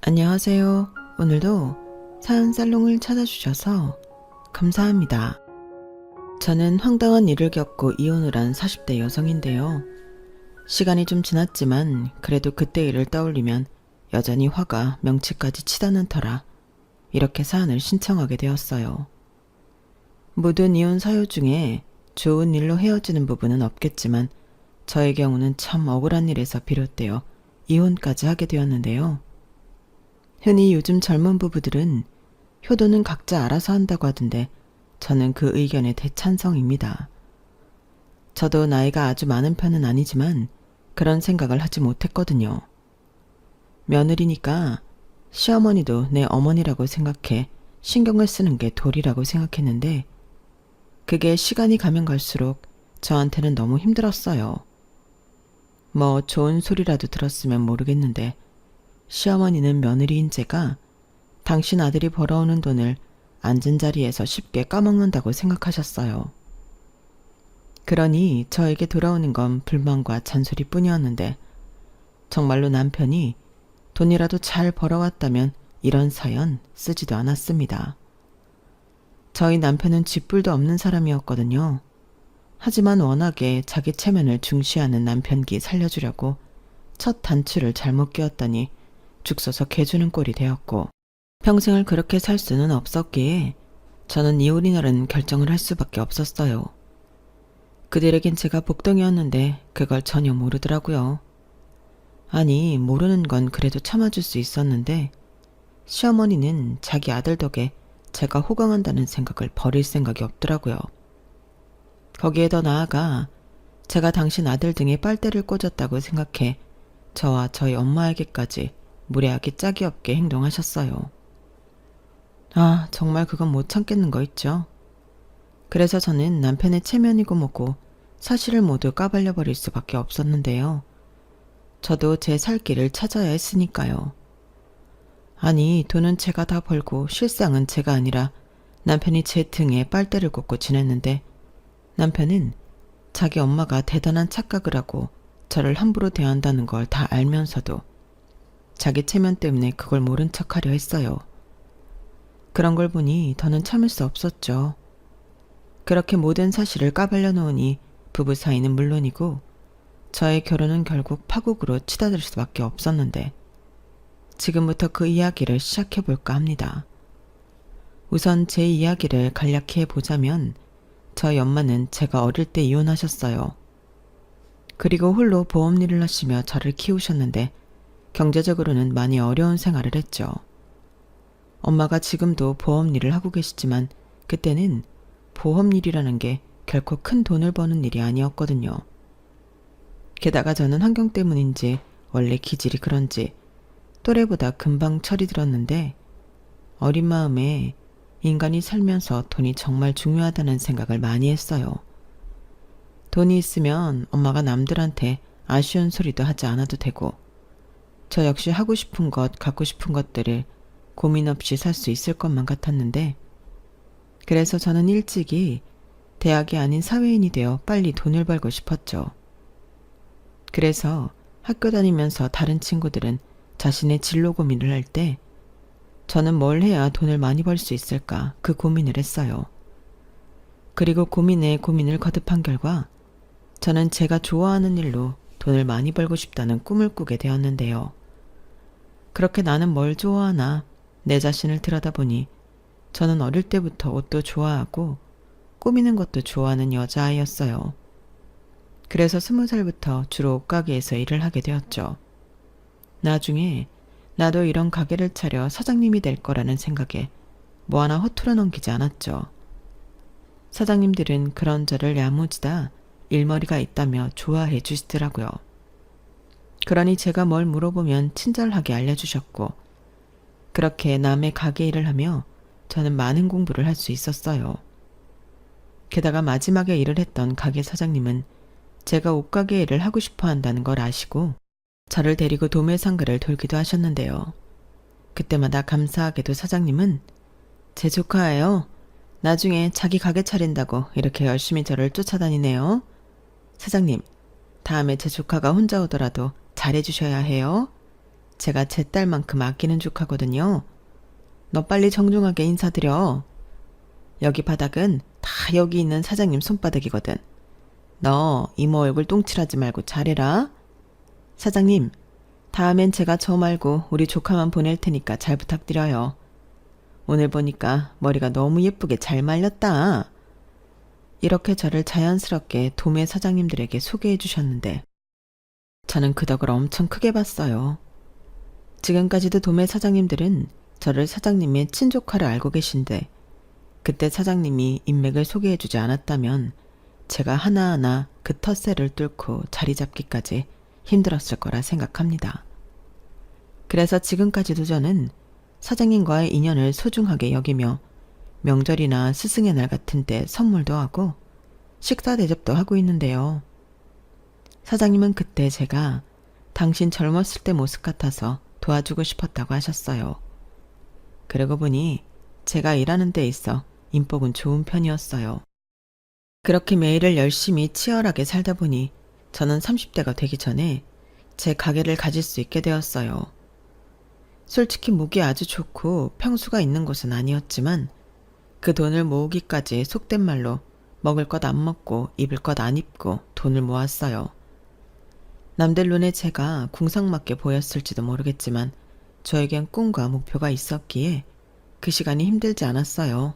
안녕하세요. 오늘도 사연 살롱을 찾아주셔서 감사합니다. 저는 황당한 일을 겪고 이혼을 한 40대 여성인데요. 시간이 좀 지났지만 그래도 그때 일을 떠올리면 여전히 화가 명치까지 치닫는 터라 이렇게 사연을 신청하게 되었어요. 모든 이혼 사유 중에 좋은 일로 헤어지는 부분은 없겠지만 저의 경우는 참 억울한 일에서 비롯되어 이혼까지 하게 되었는데요. 흔히 요즘 젊은 부부들은 효도는 각자 알아서 한다고 하던데 저는 그 의견에 대찬성입니다. 저도 나이가 아주 많은 편은 아니지만 그런 생각을 하지 못했거든요. 며느리니까 시어머니도 내 어머니라고 생각해 신경을 쓰는 게 도리라고 생각했는데 그게 시간이 가면 갈수록 저한테는 너무 힘들었어요. 뭐 좋은 소리라도 들었으면 모르겠는데 시어머니는 며느리인 제가 당신 아들이 벌어오는 돈을 앉은 자리에서 쉽게 까먹는다고 생각하셨어요. 그러니 저에게 돌아오는 건 불만과 잔소리뿐이었는데 정말로 남편이 돈이라도 잘 벌어왔다면 이런 사연 쓰지도 않았습니다. 저희 남편은 쥐뿔도 없는 사람이었거든요. 하지만 워낙에 자기 체면을 중시하는 남편기 살려주려고 첫 단추를 잘못 끼웠더니 죽 서서 개주는 꼴이 되었고 평생을 그렇게 살 수는 없었기에 저는 이혼이라는 결정을 할 수밖에 없었어요. 그들에겐 제가 복덩이였는데 그걸 전혀 모르더라고요. 아니 모르는 건 그래도 참아줄 수 있었는데 시어머니는 자기 아들 덕에 제가 호강한다는 생각을 버릴 생각이 없더라고요. 거기에 더 나아가 제가 당신 아들 등에 빨대를 꽂았다고 생각해 저와 저희 엄마에게까지 무례하게 짝이 없게 행동하셨어요. 아, 정말 그건 못 참겠는 거 있죠. 그래서 저는 남편의 체면이고 뭐고 사실을 모두 까발려버릴 수밖에 없었는데요. 저도 제 살 길을 찾아야 했으니까요. 아니, 돈은 제가 다 벌고 실상은 제가 아니라 남편이 제 등에 빨대를 꽂고 지냈는데 남편은 자기 엄마가 대단한 착각을 하고 저를 함부로 대한다는 걸 다 알면서도 자기 체면 때문에 그걸 모른 척하려 했어요. 그런 걸 보니 더는 참을 수 없었죠. 그렇게 모든 사실을 까발려 놓으니 부부 사이는 물론이고 저의 결혼은 결국 파국으로 치닫을 수밖에 없었는데 지금부터 그 이야기를 시작해 볼까 합니다. 우선 제 이야기를 간략히 해보자면 저희 엄마는 제가 어릴 때 이혼하셨어요. 그리고 홀로 보험 일을 하시며 저를 키우셨는데 경제적으로는 많이 어려운 생활을 했죠. 엄마가 지금도 보험 일을 하고 계시지만 그때는 보험 일이라는 게 결코 큰 돈을 버는 일이 아니었거든요. 게다가 저는 환경 때문인지 원래 기질이 그런지 또래보다 금방 철이 들었는데 어린 마음에 인간이 살면서 돈이 정말 중요하다는 생각을 많이 했어요. 돈이 있으면 엄마가 남들한테 아쉬운 소리도 하지 않아도 되고 저 역시 하고 싶은 것, 갖고 싶은 것들을 고민 없이 살 수 있을 것만 같았는데 그래서 저는 일찍이 대학이 아닌 사회인이 되어 빨리 돈을 벌고 싶었죠. 그래서 학교 다니면서 다른 친구들은 자신의 진로 고민을 할 때 저는 뭘 해야 돈을 많이 벌 수 있을까 그 고민을 했어요. 그리고 고민에 고민을 거듭한 결과 저는 제가 좋아하는 일로 돈을 많이 벌고 싶다는 꿈을 꾸게 되었는데요. 그렇게 나는 뭘 좋아하나 내 자신을 들여다보니 저는 어릴 때부터 옷도 좋아하고 꾸미는 것도 좋아하는 여자아이였어요. 그래서 20살부터 주로 옷가게에서 일을 하게 되었죠. 나중에 나도 이런 가게를 차려 사장님이 될 거라는 생각에 뭐 하나 허투루 넘기지 않았죠. 사장님들은 그런 저를 야무지다 일머리가 있다며 좋아해 주시더라고요. 그러니 제가 뭘 물어보면 친절하게 알려주셨고 그렇게 남의 가게 일을 하며 저는 많은 공부를 할 수 있었어요. 게다가 마지막에 일을 했던 가게 사장님은 제가 옷가게 일을 하고 싶어 한다는 걸 아시고 저를 데리고 도매상가를 돌기도 하셨는데요. 그때마다 감사하게도 사장님은 제 조카예요. 나중에 자기 가게 차린다고 이렇게 열심히 저를 쫓아다니네요. 사장님, 다음에 제 조카가 혼자 오더라도 잘해주셔야 해요. 제가 제 딸만큼 아끼는 족하거든요. 너 빨리 정중하게 인사드려. 여기 바닥은 다 여기 있는 사장님 손바닥이거든. 너 이모 얼굴 똥칠하지 말고 잘해라. 사장님, 다음엔 제가 저 말고 우리 조카만 보낼 테니까 잘 부탁드려요. 오늘 보니까 머리가 너무 예쁘게 잘 말렸다. 이렇게 저를 자연스럽게 도매 사장님들에게 소개해 주셨는데 저는 그 덕을 엄청 크게 봤어요. 지금까지도 도매 사장님들은 저를 사장님의 친조카를 알고 계신데 그때 사장님이 인맥을 소개해 주지 않았다면 제가 하나하나 그 텃세를 뚫고 자리 잡기까지 힘들었을 거라 생각합니다. 그래서 지금까지도 저는 사장님과의 인연을 소중하게 여기며 명절이나 스승의 날 같은 때 선물도 하고 식사 대접도 하고 있는데요. 사장님은 그때 제가 당신 젊었을 때 모습 같아서 도와주고 싶었다고 하셨어요. 그러고 보니 제가 일하는 데 있어 인복은 좋은 편이었어요. 그렇게 매일을 열심히 치열하게 살다 보니 저는 30대가 되기 전에 제 가게를 가질 수 있게 되었어요. 솔직히 목이 아주 좋고 평수가 있는 곳은 아니었지만 그 돈을 모으기까지 속된 말로 먹을 것 안 먹고 입을 것 안 입고 돈을 모았어요. 남들 눈에 제가 궁상맞게 보였을지도 모르겠지만 저에겐 꿈과 목표가 있었기에 그 시간이 힘들지 않았어요.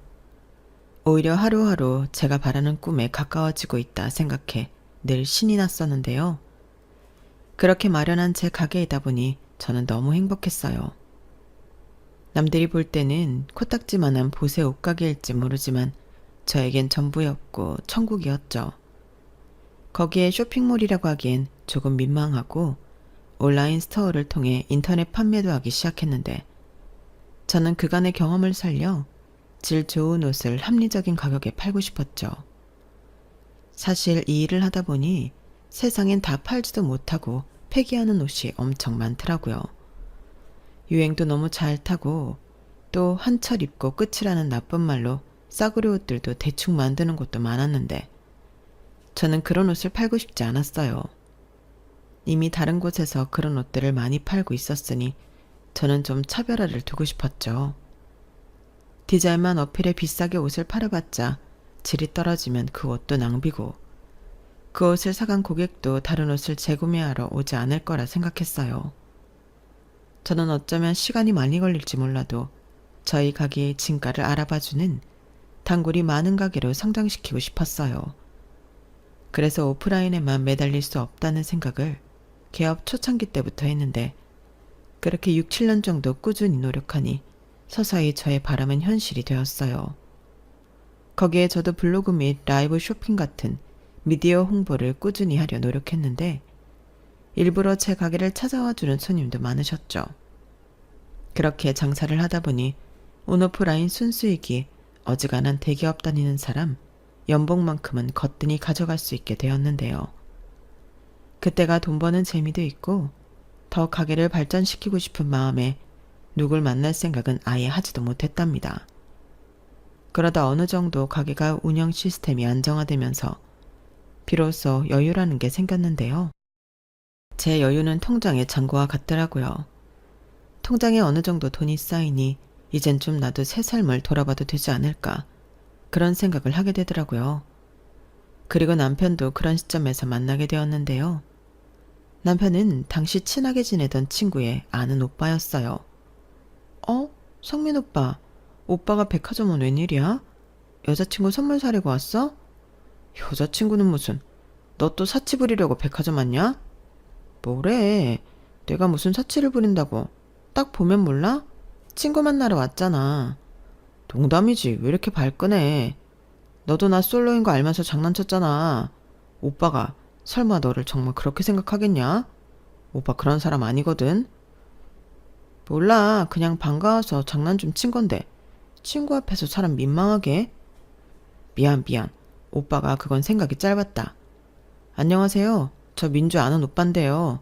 오히려 하루하루 제가 바라는 꿈에 가까워지고 있다 생각해 늘 신이 났었는데요. 그렇게 마련한 제 가게이다 보니 저는 너무 행복했어요. 남들이 볼 때는 코딱지만한 보세 옷가게일지 모르지만 저에겐 전부였고 천국이었죠. 거기에 쇼핑몰이라고 하기엔 조금 민망하고 온라인 스토어를 통해 인터넷 판매도 하기 시작했는데 저는 그간의 경험을 살려 질 좋은 옷을 합리적인 가격에 팔고 싶었죠. 사실 이 일을 하다 보니 세상엔 다 팔지도 못하고 폐기하는 옷이 엄청 많더라고요. 유행도 너무 잘 타고 또 한 철 입고 끝이라는 나쁜 말로 싸구려 옷들도 대충 만드는 곳도 많았는데 저는 그런 옷을 팔고 싶지 않았어요. 이미 다른 곳에서 그런 옷들을 많이 팔고 있었으니 저는 좀 차별화를 두고 싶었죠. 디자인만 어필해 비싸게 옷을 팔아봤자 질이 떨어지면 그 옷도 낭비고 그 옷을 사간 고객도 다른 옷을 재구매하러 오지 않을 거라 생각했어요. 저는 어쩌면 시간이 많이 걸릴지 몰라도 저희 가게의 진가를 알아봐주는 단골이 많은 가게로 성장시키고 싶었어요. 그래서 오프라인에만 매달릴 수 없다는 생각을 개업 초창기 때부터 했는데 그렇게 6, 7년 정도 꾸준히 노력하니 서서히 저의 바람은 현실이 되었어요. 거기에 저도 블로그 및 라이브 쇼핑 같은 미디어 홍보를 꾸준히 하려 노력했는데 일부러 제 가게를 찾아와 주는 손님도 많으셨죠. 그렇게 장사를 하다 보니 온오프라인 순수익이 어지간한 대기업 다니는 사람 연봉만큼은 거뜬히 가져갈 수 있게 되었는데요. 그때가 돈 버는 재미도 있고 더 가게를 발전시키고 싶은 마음에 누굴 만날 생각은 아예 하지도 못했답니다. 그러다 어느 정도 가게가 운영 시스템이 안정화되면서 비로소 여유라는 게 생겼는데요. 제 여유는 통장의 잔고와 같더라고요. 통장에 어느 정도 돈이 쌓이니 이젠 좀 나도 새 삶을 돌아봐도 되지 않을까 그런 생각을 하게 되더라고요. 그리고 남편도 그런 시점에서 만나게 되었는데요. 남편은 당시 친하게 지내던 친구의 아는 오빠였어요. 성민 오빠. 오빠가 백화점은 웬일이야? 여자친구 선물 사려고 왔어? 여자친구는 무슨. 너 또 사치 부리려고 백화점 왔냐? 뭐래. 내가 무슨 사치를 부린다고. 딱 보면 몰라? 친구 만나러 왔잖아. 농담이지. 왜 이렇게 발끈해. 너도 나 솔로인 거 알면서 장난쳤잖아. 오빠가 설마 너를 정말 그렇게 생각하겠냐? 오빠 그런 사람 아니거든. 몰라. 그냥 반가워서 장난 좀 친 건데 친구 앞에서 사람 민망하게. 미안. 오빠가 그건 생각이 짧았다. 안녕하세요. 저 민주 아는 오빠인데요.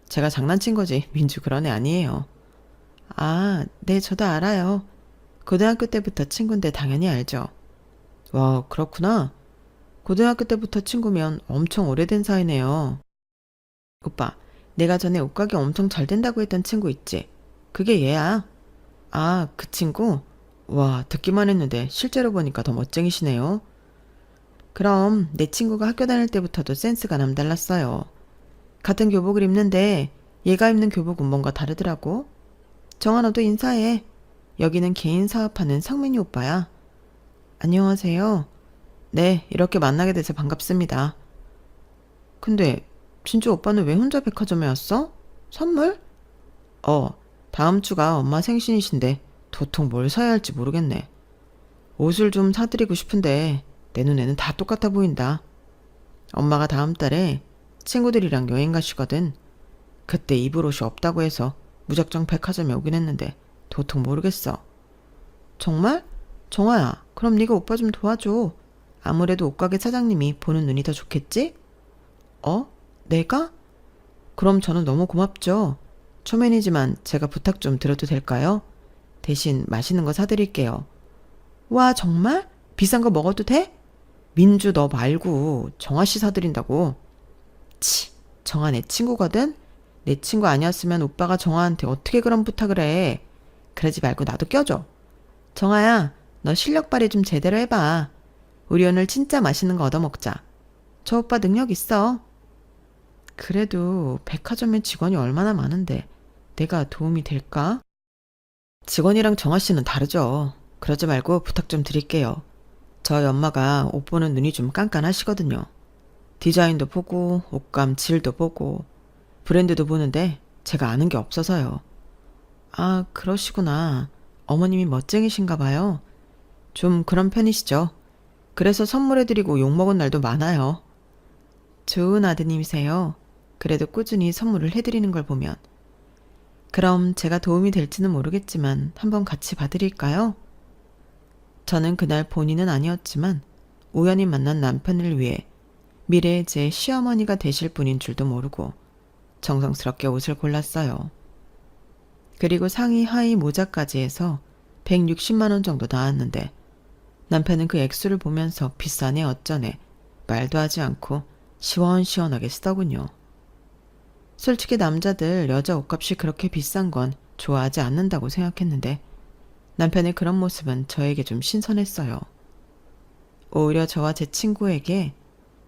제가 장난친 거지 민주 그런 애 아니에요. 아, 네, 저도 알아요. 고등학교 때부터 친구인데 당연히 알죠. 와, 그렇구나. 고등학교 때부터 친구면 엄청 오래된 사이네요. 오빠, 내가 전에 옷가게 엄청 잘 된다고 했던 친구 있지? 그게 얘야. 아, 그 친구? 와, 듣기만 했는데 실제로 보니까 더 멋쟁이시네요. 그럼 내 친구가 학교 다닐 때부터도 센스가 남달랐어요. 같은 교복을 입는데 얘가 입는 교복은 뭔가 다르더라고. 정아, 너도 인사해. 여기는 개인 사업하는 상민이 오빠야. 안녕하세요. 네, 이렇게 만나게 돼서 반갑습니다. 근데 진주 오빠는 왜 혼자 백화점에 왔어? 선물? 어, 다음 주가 엄마 생신이신데 도통 뭘 사야 할지 모르겠네. 옷을 좀 사드리고 싶은데 내 눈에는 다 똑같아 보인다. 엄마가 다음 달에 친구들이랑 여행 가시거든. 그때 입을 옷이 없다고 해서 무작정 백화점에 오긴 했는데 도통 모르겠어. 정말? 정아야, 그럼 네가 오빠 좀 도와줘. 아무래도 옷가게 사장님이 보는 눈이 더 좋겠지? 어? 내가? 그럼 저는 너무 고맙죠. 초면이지만 제가 부탁 좀 드려도 될까요? 대신 맛있는 거 사드릴게요. 와, 정말? 비싼 거 먹어도 돼? 민주 너 말고 정아 씨 사드린다고. 치, 정아 내 친구거든? 내 친구 아니었으면 오빠가 정아한테 어떻게 그런 부탁을 해. 그러지 말고 나도 껴줘. 정아야, 너 실력 발휘 좀 제대로 해봐. 우리 오늘 진짜 맛있는 거 얻어먹자. 저 오빠 능력 있어. 그래도 백화점에 직원이 얼마나 많은데 내가 도움이 될까? 직원이랑 정아 씨는 다르죠. 그러지 말고 부탁 좀 드릴게요. 저희 엄마가 옷 보는 눈이 좀 깐깐하시거든요. 디자인도 보고 옷감 질도 보고 브랜드도 보는데 제가 아는 게 없어서요. 아, 그러시구나. 어머님이 멋쟁이신가 봐요. 좀 그런 편이시죠. 그래서 선물해드리고 욕먹은 날도 많아요. 좋은 아드님이세요. 그래도 꾸준히 선물을 해드리는 걸 보면. 그럼 제가 도움이 될지는 모르겠지만 한번 같이 봐드릴까요? 저는 그날 본인은 아니었지만 우연히 만난 남편을 위해 미래의 제 시어머니가 되실 분인 줄도 모르고 정성스럽게 옷을 골랐어요. 그리고 상의 하의 모자까지 해서 160만 원 정도 나왔는데 남편은 그 액수를 보면서 비싸네 어쩌네 말도 하지 않고 시원시원하게 쓰더군요. 솔직히 남자들 여자 옷값이 그렇게 비싼 건 좋아하지 않는다고 생각했는데 남편의 그런 모습은 저에게 좀 신선했어요. 오히려 저와 제 친구에게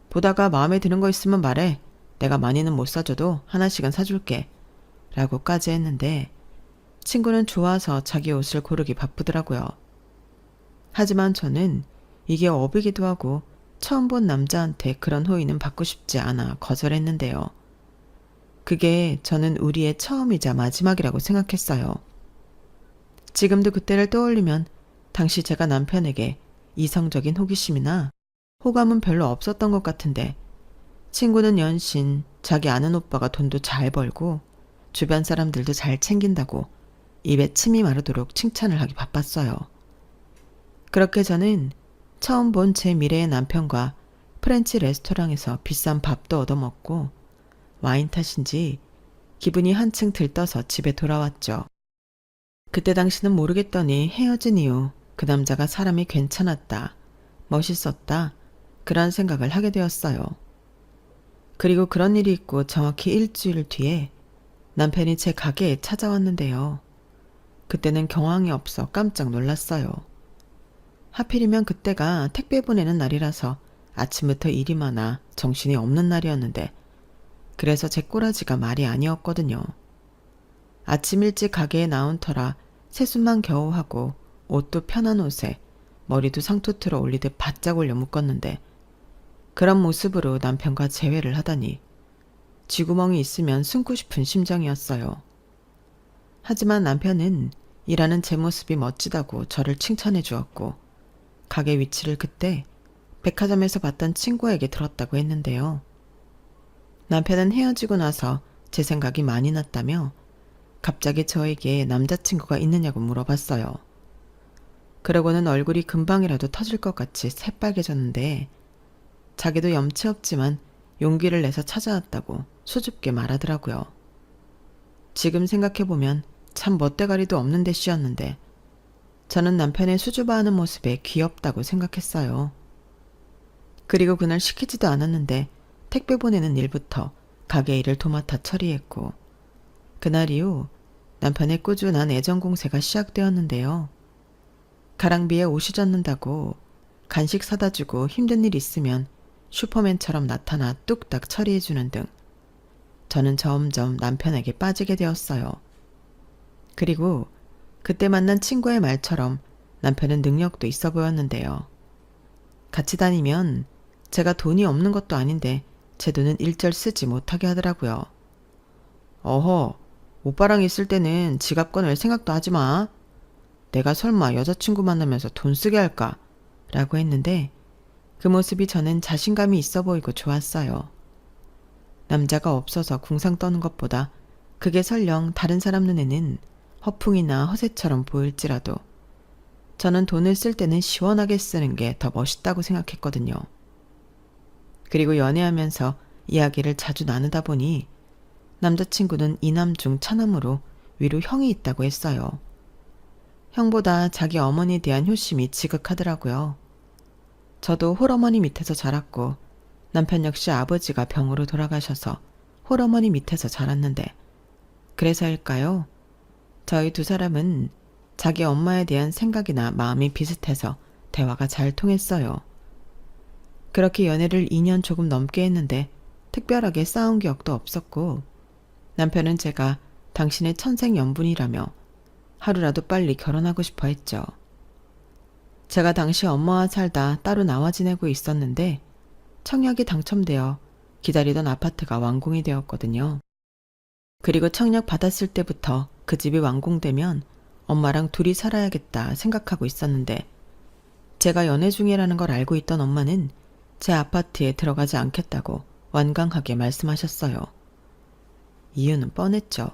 보다가 마음에 드는 거 있으면 말해. 내가 많이는 못 사줘도 하나씩은 사줄게. 라고까지 했는데 친구는 좋아서 자기 옷을 고르기 바쁘더라고요. 하지만 저는 이게 업이기도 하고 처음 본 남자한테 그런 호의는 받고 싶지 않아 거절했는데요. 그게 저는 우리의 처음이자 마지막이라고 생각했어요. 지금도 그때를 떠올리면 당시 제가 남편에게 이성적인 호기심이나 호감은 별로 없었던 것 같은데 친구는 연신 자기 아는 오빠가 돈도 잘 벌고 주변 사람들도 잘 챙긴다고 입에 침이 마르도록 칭찬을 하기 바빴어요. 그렇게 저는 처음 본 제 미래의 남편과 프렌치 레스토랑에서 비싼 밥도 얻어먹고 와인 탓인지 기분이 한층 들떠서 집에 돌아왔죠. 그때 당시는 모르겠더니 헤어진 이후 그 남자가 사람이 괜찮았다, 멋있었다, 그런 생각을 하게 되었어요. 그리고 그런 일이 있고 정확히 일주일 뒤에 남편이 제 가게에 찾아왔는데요. 그때는 경황이 없어 깜짝 놀랐어요. 하필이면 그때가 택배 보내는 날이라서 아침부터 일이 많아 정신이 없는 날이었는데 그래서 제 꼬라지가 말이 아니었거든요. 아침 일찍 가게에 나온 터라 세수만 겨우 하고 옷도 편한 옷에 머리도 상투트로 올리듯 바짝 올려 묶었는데 그런 모습으로 남편과 재회를 하다니 쥐구멍이 있으면 숨고 싶은 심정이었어요. 하지만 남편은 일하는 제 모습이 멋지다고 저를 칭찬해 주었고 가게 위치를 그때 백화점에서 봤던 친구에게 들었다고 했는데요. 남편은 헤어지고 나서 제 생각이 많이 났다며 갑자기 저에게 남자친구가 있느냐고 물어봤어요. 그러고는 얼굴이 금방이라도 터질 것 같이 새빨개졌는데 자기도 염치 없지만 용기를 내서 찾아왔다고 수줍게 말하더라고요. 지금 생각해보면 참 멋대가리도 없는 대씨였는데 저는 남편의 수줍어하는 모습에 귀엽다고 생각했어요. 그리고 그날 시키지도 않았는데 택배 보내는 일부터 가게 일을 도맡아 처리했고 그날 이후 남편의 꾸준한 애정 공세가 시작되었는데요. 가랑비에 옷이 젖는다고 간식 사다 주고 힘든 일 있으면 슈퍼맨처럼 나타나 뚝딱 처리해주는 등 저는 점점 남편에게 빠지게 되었어요. 그리고 그때 만난 친구의 말처럼 남편은 능력도 있어 보였는데요. 같이 다니면 제가 돈이 없는 것도 아닌데 제 돈은 일절 쓰지 못하게 하더라고요. 어허, 오빠랑 있을 때는 지갑 꺼낼 생각도 하지 마. 내가 설마 여자친구 만나면서 돈 쓰게 할까? 라고 했는데 그 모습이 저는 자신감이 있어 보이고 좋았어요. 남자가 없어서 궁상 떠는 것보다 그게 설령 다른 사람 눈에는 허풍이나 허세처럼 보일지라도 저는 돈을 쓸 때는 시원하게 쓰는 게 더 멋있다고 생각했거든요. 그리고 연애하면서 이야기를 자주 나누다 보니 남자친구는 이남 중 차남으로 위로 형이 있다고 했어요. 형보다 자기 어머니에 대한 효심이 지극하더라고요. 저도 홀어머니 밑에서 자랐고 남편 역시 아버지가 병으로 돌아가셔서 홀어머니 밑에서 자랐는데 그래서일까요? 저희 두 사람은 자기 엄마에 대한 생각이나 마음이 비슷해서 대화가 잘 통했어요. 그렇게 연애를 2년 조금 넘게 했는데 특별하게 싸운 기억도 없었고 남편은 제가 당신의 천생연분이라며 하루라도 빨리 결혼하고 싶어 했죠. 제가 당시 엄마와 살다 따로 나와 지내고 있었는데 청약이 당첨되어 기다리던 아파트가 완공이 되었거든요. 그리고 청약 받았을 때부터 그 집이 완공되면 엄마랑 둘이 살아야겠다 생각하고 있었는데 제가 연애 중이라는 걸 알고 있던 엄마는 제 아파트에 들어가지 않겠다고 완강하게 말씀하셨어요. 이유는 뻔했죠.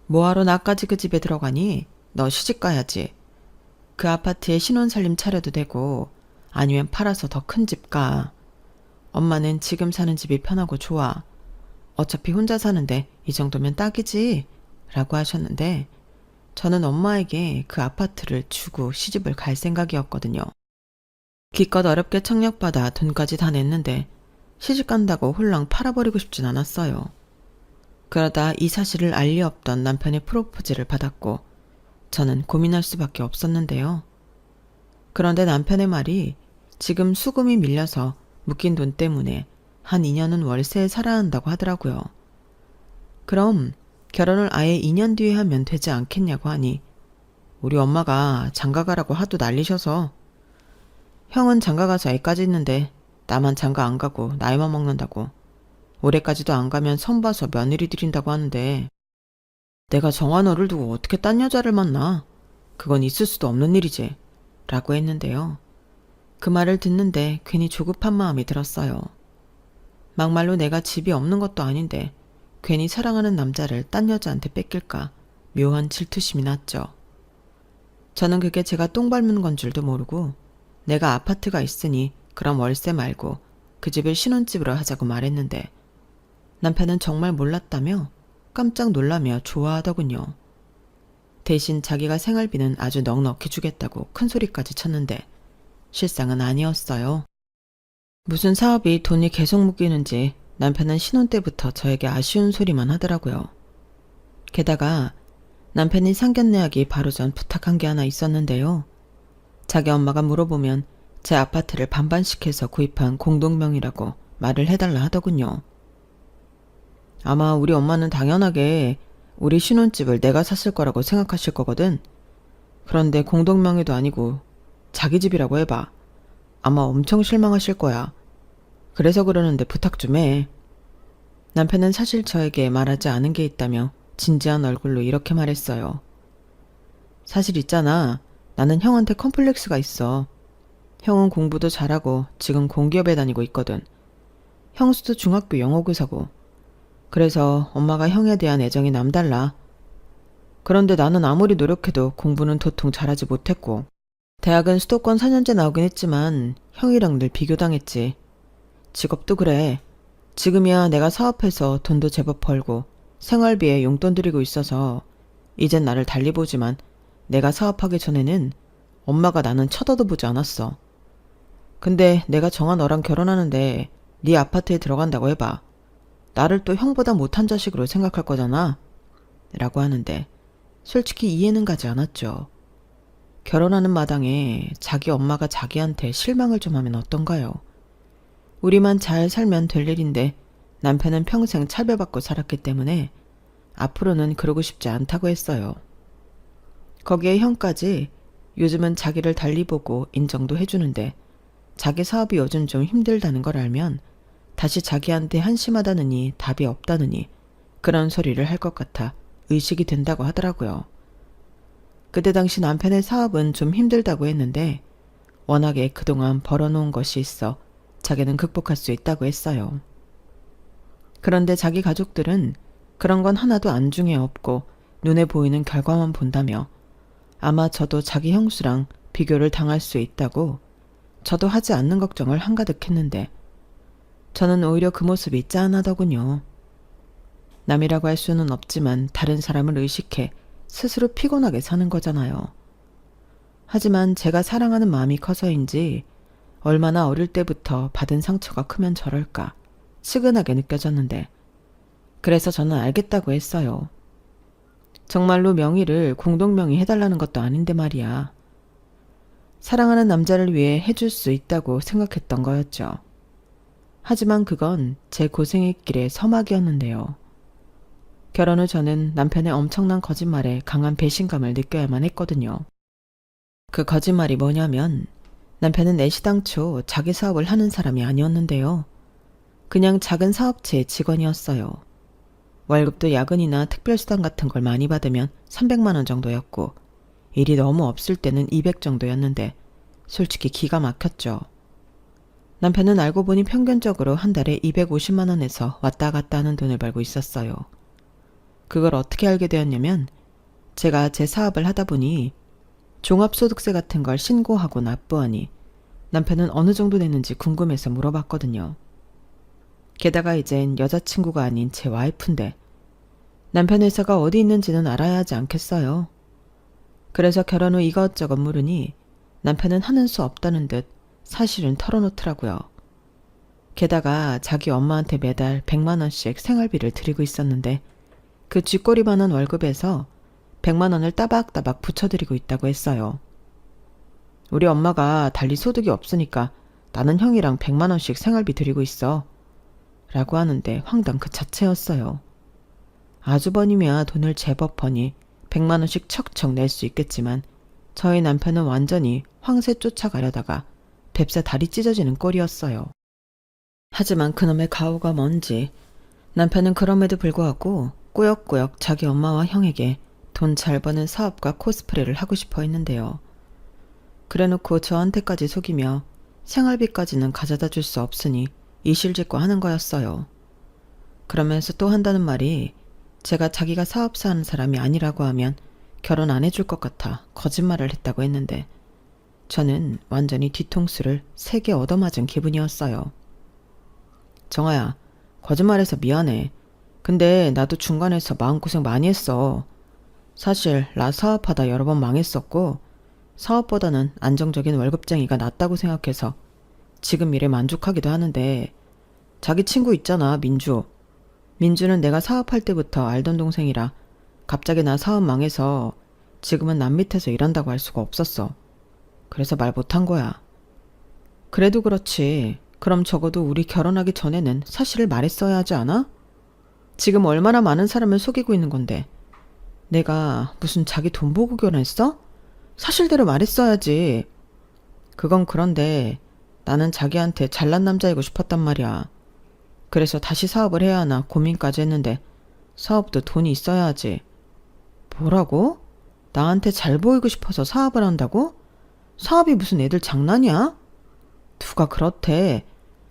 뭐하러 나까지 그 집에 들어가니? 너 시집 가야지. 그 아파트에 신혼살림 차려도 되고 아니면 팔아서 더 큰 집 가. 엄마는 지금 사는 집이 편하고 좋아. 어차피 혼자 사는데 이 정도면 딱이지. 라고 하셨는데 저는 엄마에게 그 아파트를 주고 시집을 갈 생각이었거든요. 기껏 어렵게 청약받아 돈까지 다 냈는데 시집 간다고 홀랑 팔아버리고 싶진 않았어요. 그러다 이 사실을 알 리 없던 남편의 프로포즈를 받았고 저는 고민할 수밖에 없었는데요. 그런데 남편의 말이 지금 수금이 밀려서 묶인 돈 때문에 한 2년은 월세에 살아야 한다고 하더라고요. 그럼 결혼을 아예 2년 뒤에 하면 되지 않겠냐고 하니 우리 엄마가 장가가라고 하도 난리셔서 형은 장가가서 애까지 있는데 나만 장가 안 가고 나이만 먹는다고 올해까지도 안 가면 선봐서 며느리 드린다고 하는데 내가 정한 너를 두고 어떻게 딴 여자를 만나? 그건 있을 수도 없는 일이지. 라고 했는데요. 그 말을 듣는데 괜히 조급한 마음이 들었어요. 막말로 내가 집이 없는 것도 아닌데 괜히 사랑하는 남자를 딴 여자한테 뺏길까 묘한 질투심이 났죠. 저는 그게 제가 똥 밟는 건 줄도 모르고 내가 아파트가 있으니 그럼 월세 말고 그 집을 신혼집으로 하자고 말했는데 남편은 정말 몰랐다며 깜짝 놀라며 좋아하더군요. 대신 자기가 생활비는 아주 넉넉히 주겠다고 큰 소리까지 쳤는데 실상은 아니었어요. 무슨 사업이 돈이 계속 묶이는지 남편은 신혼 때부터 저에게 아쉬운 소리만 하더라고요. 게다가 남편이 상견례하기 바로 전 부탁한 게 하나 있었는데요. 자기 엄마가 물어보면 제 아파트를 반반씩 해서 구입한 공동명의라고 말을 해달라 하더군요. 아마 우리 엄마는 당연하게 우리 신혼집을 내가 샀을 거라고 생각하실 거거든. 그런데 공동명의도 아니고 자기 집이라고 해봐. 아마 엄청 실망하실 거야. 그래서 그러는데 부탁 좀 해. 남편은 사실 저에게 말하지 않은 게 있다며 진지한 얼굴로 이렇게 말했어요. 사실 있잖아. 나는 형한테 컴플렉스가 있어. 형은 공부도 잘하고 지금 공기업에 다니고 있거든. 형수도 중학교 영어교사고. 그래서 엄마가 형에 대한 애정이 남달라. 그런데 나는 아무리 노력해도 공부는 도통 잘하지 못했고 대학은 수도권 4년제 나오긴 했지만 형이랑 늘 비교당했지. 직업도 그래. 지금이야 내가 사업해서 돈도 제법 벌고 생활비에 용돈 들이고 있어서 이젠 나를 달리 보지만 내가 사업하기 전에는 엄마가 나는 쳐다도 보지 않았어. 근데 내가 정한 너랑 결혼하는데 네 아파트에 들어간다고 해봐. 나를 또 형보다 못한 자식으로 생각할 거잖아. 라고 하는데 솔직히 이해는 가지 않았죠. 결혼하는 마당에 자기 엄마가 자기한테 실망을 좀 하면 어떤가요? 우리만 잘 살면 될 일인데 남편은 평생 차별받고 살았기 때문에 앞으로는 그러고 싶지 않다고 했어요. 거기에 형까지 요즘은 자기를 달리 보고 인정도 해주는데 자기 사업이 요즘 좀 힘들다는 걸 알면 다시 자기한테 한심하다느니 답이 없다느니 그런 소리를 할 것 같아 의식이 된다고 하더라고요. 그때 당시 남편의 사업은 좀 힘들다고 했는데 워낙에 그동안 벌어놓은 것이 있어 자기는 극복할 수 있다고 했어요. 그런데 자기 가족들은 그런 건 하나도 안중에 없고 눈에 보이는 결과만 본다며 아마 저도 자기 형수랑 비교를 당할 수 있다고 저도 하지 않는 걱정을 한가득 했는데 저는 오히려 그 모습이 짠하더군요. 남이라고 할 수는 없지만 다른 사람을 의식해 스스로 피곤하게 사는 거잖아요. 하지만 제가 사랑하는 마음이 커서인지 얼마나 어릴 때부터 받은 상처가 크면 저럴까 측은하게 느껴졌는데 그래서 저는 알겠다고 했어요. 정말로 명의를 공동명의 해달라는 것도 아닌데 말이야. 사랑하는 남자를 위해 해줄 수 있다고 생각했던 거였죠. 하지만 그건 제 고생의 길의 서막이었는데요. 결혼 후 저는 남편의 엄청난 거짓말에 강한 배신감을 느껴야만 했거든요. 그 거짓말이 뭐냐면 남편은 애시당초 자기 사업을 하는 사람이 아니었는데요. 그냥 작은 사업체의 직원이었어요. 월급도 야근이나 특별수당 같은 걸 많이 받으면 300만 원 정도였고 일이 너무 없을 때는 200 정도였는데 솔직히 기가 막혔죠. 남편은 알고 보니 평균적으로 한 달에 250만 원에서 왔다 갔다 하는 돈을 벌고 있었어요. 그걸 어떻게 알게 되었냐면 제가 제 사업을 하다 보니 종합소득세 같은 걸 신고하고 납부하니 남편은 어느 정도 냈는지 궁금해서 물어봤거든요. 게다가 이젠 여자친구가 아닌 제 와이프인데 남편 회사가 어디 있는지는 알아야 하지 않겠어요. 그래서 결혼 후 이것저것 물으니 남편은 하는 수 없다는 듯 사실은 털어놓더라고요. 게다가 자기 엄마한테 매달 100만 원씩 생활비를 드리고 있었는데 그 쥐꼬리만한 월급에서 100만 원을 따박따박 붙여드리고 있다고 했어요. 우리 엄마가 달리 소득이 없으니까 나는 형이랑 100만 원씩 생활비 드리고 있어. 라고 하는데 황당 그 자체였어요. 아주버님이야 돈을 제법 버니 100만 원씩 척척 낼 수 있겠지만 저희 남편은 완전히 황새 쫓아가려다가 뱁새 다리 찢어지는 꼴이었어요. 하지만 그놈의 가오가 뭔지 남편은 그럼에도 불구하고 꾸역꾸역 자기 엄마와 형에게 돈 잘 버는 사업과 코스프레를 하고 싶어 했는데요. 그래놓고 저한테까지 속이며 생활비까지는 가져다 줄 수 없으니 이실직고 하는 거였어요. 그러면서 또 한다는 말이 제가 자기가 사업사 하는 사람이 아니라고 하면 결혼 안 해줄 것 같아 거짓말을 했다고 했는데 저는 완전히 뒤통수를 3개 얻어맞은 기분이었어요. 정아야, 거짓말해서 미안해. 근데 나도 중간에서 마음고생 많이 했어. 사실 나 사업하다 여러 번 망했었고 사업보다는 안정적인 월급쟁이가 낫다고 생각해서 지금 일에 만족하기도 하는데 자기 친구 있잖아, 민주. 민주는 내가 사업할 때부터 알던 동생이라 갑자기 나 사업 망해서 지금은 남 밑에서 일한다고 할 수가 없었어. 그래서 말 못한 거야. 그래도 그렇지. 그럼 적어도 우리 결혼하기 전에는 사실을 말했어야 하지 않아? 지금 얼마나 많은 사람을 속이고 있는 건데 내가 무슨 자기 돈 보고 결혼했어? 사실대로 말했어야지. 그건 그런데 나는 자기한테 잘난 남자이고 싶었단 말이야. 그래서 다시 사업을 해야 하나 고민까지 했는데 사업도 돈이 있어야 하지. 뭐라고? 나한테 잘 보이고 싶어서 사업을 한다고? 사업이 무슨 애들 장난이야? 누가 그렇대.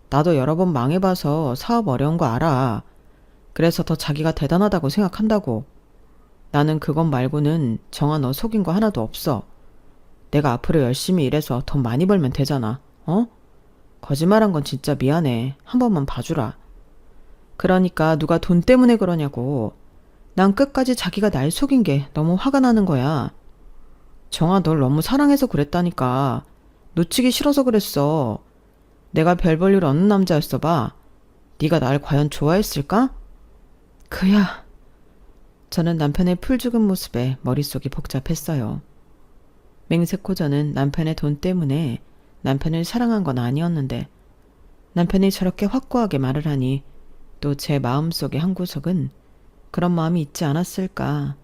나도 여러 번 망해봐서 사업 어려운 거 알아. 그래서 더 자기가 대단하다고 생각한다고. 나는 그것 말고는 정아 너 속인 거 하나도 없어. 내가 앞으로 열심히 일해서 돈 많이 벌면 되잖아. 어? 거짓말한 건 진짜 미안해. 한 번만 봐주라. 그러니까 누가 돈 때문에 그러냐고. 난 끝까지 자기가 날 속인 게 너무 화가 나는 거야. 정아 널 너무 사랑해서 그랬다니까. 놓치기 싫어서 그랬어. 내가 별 볼 일 없는 남자였어 봐. 네가 날 과연 좋아했을까? 그야. 저는 남편의 풀 죽은 모습에 머릿속이 복잡했어요. 맹세코 저는 남편의 돈 때문에 남편을 사랑한 건 아니었는데 남편이 저렇게 확고하게 말을 하니 또 제 마음속의 한 구석은 그런 마음이 있지 않았을까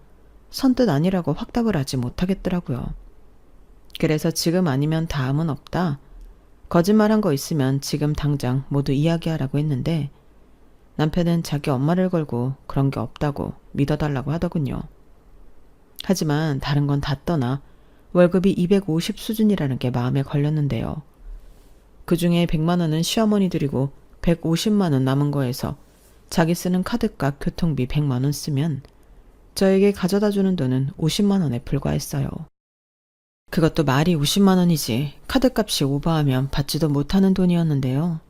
선뜻 아니라고 확답을 하지 못하겠더라고요. 그래서 지금 아니면 다음은 없다. 거짓말한 거 있으면 지금 당장 모두 이야기하라고 했는데 남편은 자기 엄마를 걸고 그런 게 없다고 믿어달라고 하더군요. 하지만 다른 건 다 떠나 월급이 250 수준이라는 게 마음에 걸렸는데요. 그중에 100만 원은 시어머니 드리고 150만 원 남은 거에서 자기 쓰는 카드값 교통비 100만 원 쓰면 저에게 가져다 주는 돈은 50만 원에 불과했어요. 그것도 말이 50만 원이지 카드값이 오버하면 받지도 못하는 돈이었는데요.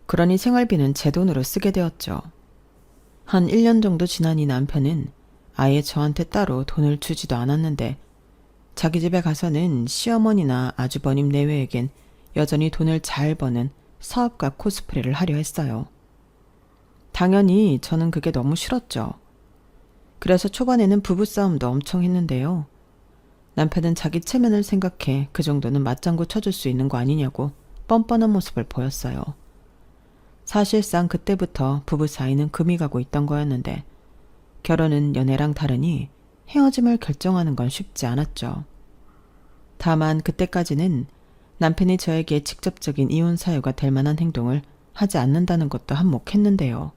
그러니 생활비는 제 돈으로 쓰게 되었죠. 한 1년 정도 지나니 남편은 아예 저한테 따로 돈을 주지도 않았는데 자기 집에 가서는 시어머니나 아주버님 내외에겐 여전히 돈을 잘 버는 사업가 코스프레를 하려 했어요. 당연히 저는 그게 너무 싫었죠. 그래서 초반에는 부부싸움도 엄청 했는데요. 남편은 자기 체면을 생각해 그 정도는 맞장구 쳐줄 수 있는 거 아니냐고 뻔뻔한 모습을 보였어요. 사실상 그때부터 부부 사이는 금이 가고 있던 거였는데 결혼은 연애랑 다르니 헤어짐을 결정하는 건 쉽지 않았죠. 다만 그때까지는 남편이 저에게 직접적인 이혼 사유가 될 만한 행동을 하지 않는다는 것도 한몫했는데요.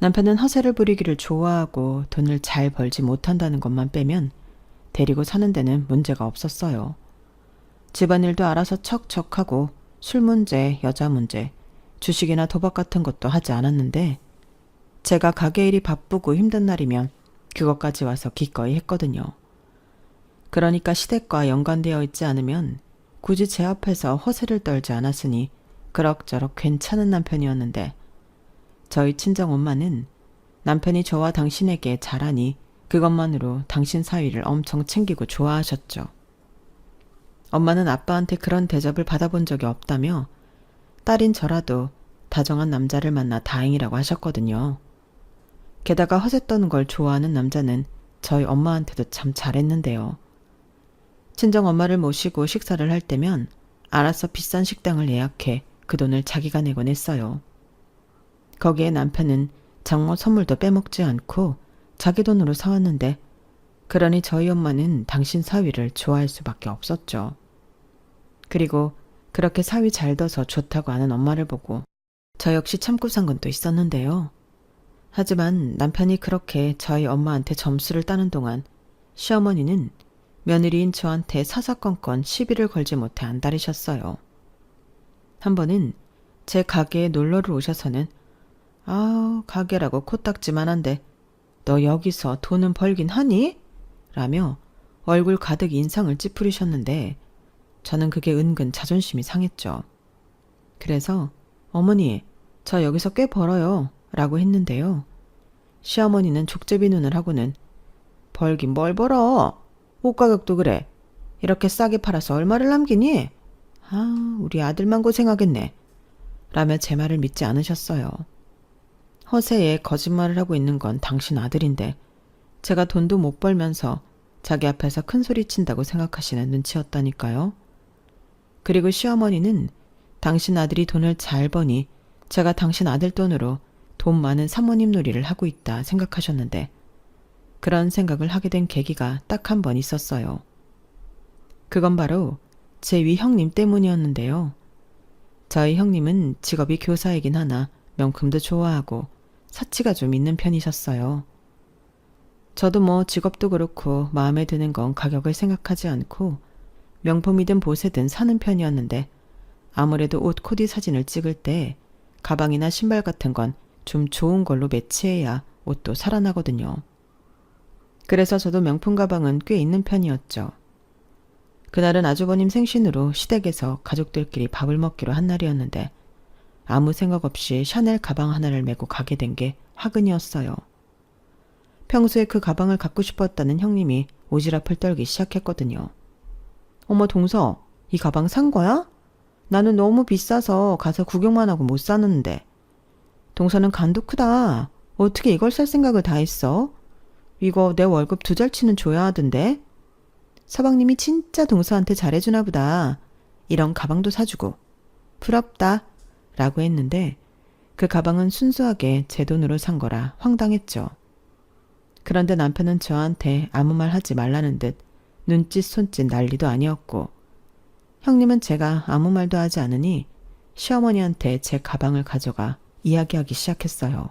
남편은 허세를 부리기를 좋아하고 돈을 잘 벌지 못한다는 것만 빼면 데리고 사는 데는 문제가 없었어요. 집안일도 알아서 척척하고 술 문제, 여자 문제, 주식이나 도박 같은 것도 하지 않았는데 제가 가게 일이 바쁘고 힘든 날이면 그것까지 와서 기꺼이 했거든요. 그러니까 시댁과 연관되어 있지 않으면 굳이 제 앞에서 허세를 떨지 않았으니 그럭저럭 괜찮은 남편이었는데 저희 친정엄마는 남편이 저와 당신에게 잘하니 그것만으로 당신 사위를 엄청 챙기고 좋아하셨죠. 엄마는 아빠한테 그런 대접을 받아본 적이 없다며 딸인 저라도 다정한 남자를 만나 다행이라고 하셨거든요. 게다가 허세 떠는 걸 좋아하는 남자는 저희 엄마한테도 참 잘했는데요. 친정엄마를 모시고 식사를 할 때면 알아서 비싼 식당을 예약해 그 돈을 자기가 내곤 했어요. 거기에 남편은 장모 선물도 빼먹지 않고 자기 돈으로 사왔는데 그러니 저희 엄마는 당신 사위를 좋아할 수밖에 없었죠. 그리고 그렇게 사위 잘 둬서 좋다고 하는 엄마를 보고 저 역시 참고 산 건 또 있었는데요. 하지만 남편이 그렇게 저희 엄마한테 점수를 따는 동안 시어머니는 며느리인 저한테 사사건건 시비를 걸지 못해 안달이셨어요. 한 번은 제 가게에 놀러를 오셔서는 가게라고 코딱지만 한데 너 여기서 돈은 벌긴 하니? 라며 얼굴 가득 인상을 찌푸리셨는데 저는 그게 은근 자존심이 상했죠. 그래서 어머니, 저 여기서 꽤 벌어요 라고 했는데요. 시어머니는 족제비 눈을 하고는 벌긴 뭘 벌어? 옷 가격도 그래. 이렇게 싸게 팔아서 얼마를 남기니? 우리 아들만 고생하겠네. 라며 제 말을 믿지 않으셨어요. 허세에 거짓말을 하고 있는 건 당신 아들인데 제가 돈도 못 벌면서 자기 앞에서 큰 소리 친다고 생각하시는 눈치였다니까요. 그리고 시어머니는 당신 아들이 돈을 잘 버니 제가 당신 아들 돈으로 돈 많은 사모님 놀이를 하고 있다 생각하셨는데 그런 생각을 하게 된 계기가 딱 한 번 있었어요. 그건 바로 제 위 형님 때문이었는데요. 저희 형님은 직업이 교사이긴 하나 명품도 좋아하고 사치가 좀 있는 편이셨어요. 저도 뭐 직업도 그렇고 마음에 드는 건 가격을 생각하지 않고 명품이든 보세든 사는 편이었는데 아무래도 옷 코디 사진을 찍을 때 가방이나 신발 같은 건 좀 좋은 걸로 매치해야 옷도 살아나거든요. 그래서 저도 명품 가방은 꽤 있는 편이었죠. 그날은 아주버님 생신으로 시댁에서 가족들끼리 밥을 먹기로 한 날이었는데 아무 생각 없이 샤넬 가방 하나를 메고 가게 된 게 화근이었어요. 평소에 그 가방을 갖고 싶었다는 형님이 오지랖을 떨기 시작했거든요. 어머 동서, 이 가방 산 거야? 나는 너무 비싸서 가서 구경만 하고 못 사는데 동서는 간도 크다. 어떻게 이걸 살 생각을 다 했어? 이거 내 월급 2달치는 줘야 하던데. 서방님이 진짜 동서한테 잘해주나 보다. 이런 가방도 사주고. 부럽다. 라고 했는데 그 가방은 순수하게 제 돈으로 산 거라 황당했죠. 그런데 남편은 저한테 아무 말 하지 말라는 듯 눈짓 손짓 난리도 아니었고, 형님은 제가 아무 말도 하지 않으니 시어머니한테 제 가방을 가져가 이야기하기 시작했어요.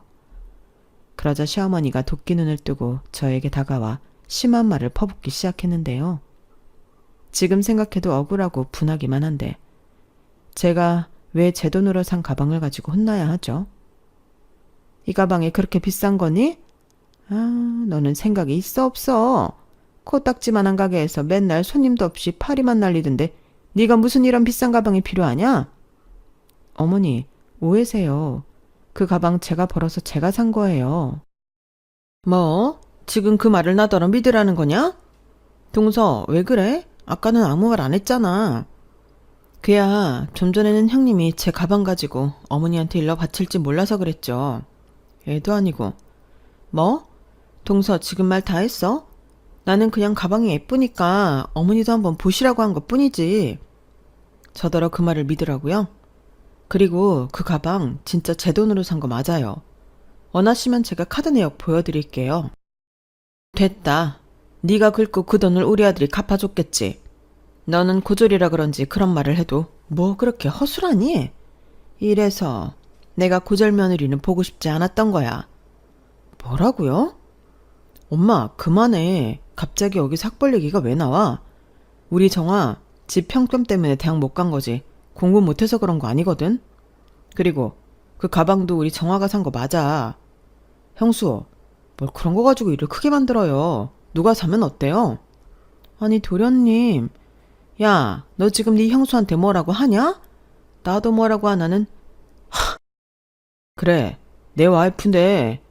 그러자 시어머니가 도끼 눈을 뜨고 저에게 다가와 심한 말을 퍼붓기 시작했는데요. 지금 생각해도 억울하고 분하기만 한데 제가 왜 제 돈으로 산 가방을 가지고 혼나야 하죠? 이 가방이 그렇게 비싼 거니? 아, 너는 생각이 있어 없어? 코딱지만한 가게에서 맨날 손님도 없이 파리만 날리던데 네가 무슨 이런 비싼 가방이 필요하냐? 어머니, 오해세요. 그 가방 제가 벌어서 제가 산 거예요. 뭐? 지금 그 말을 나더러 믿으라는 거냐? 동서, 왜 그래? 아까는 아무 말 안 했잖아. 그야 좀 전에는 형님이 제 가방 가지고 어머니한테 일러 바칠지 몰라서 그랬죠. 애도 아니고. 뭐? 동서, 지금 말 다 했어? 나는 그냥 가방이 예쁘니까 어머니도 한번 보시라고 한 것뿐이지. 저더러 그 말을 믿으라고요? 그리고 그 가방 진짜 제 돈으로 산 거 맞아요. 원하시면 제가 카드 내역 보여드릴게요. 됐다. 네가 긁고 그 돈을 우리 아들이 갚아줬겠지. 너는 고졸이라 그런지 그런 말을 해도 뭐 그렇게 허술하니? 이래서 내가 고졸 며느리는 보고 싶지 않았던 거야. 뭐라고요? 엄마, 그만해. 갑자기 여기서 학벌 얘기가 왜 나와? 우리 정아, 집 평점 때문에 대학 못 간 거지. 공부 못해서 그런 거 아니거든? 그리고 그 가방도 우리 정아가 산 거 맞아. 형수, 뭘 그런 거 가지고 일을 크게 만들어요. 누가 사면 어때요? 아니, 도련님. 야, 너 지금 네 형수한테 뭐라고 하냐? 나도 뭐라고 하나는? 그래, 내 와이프인데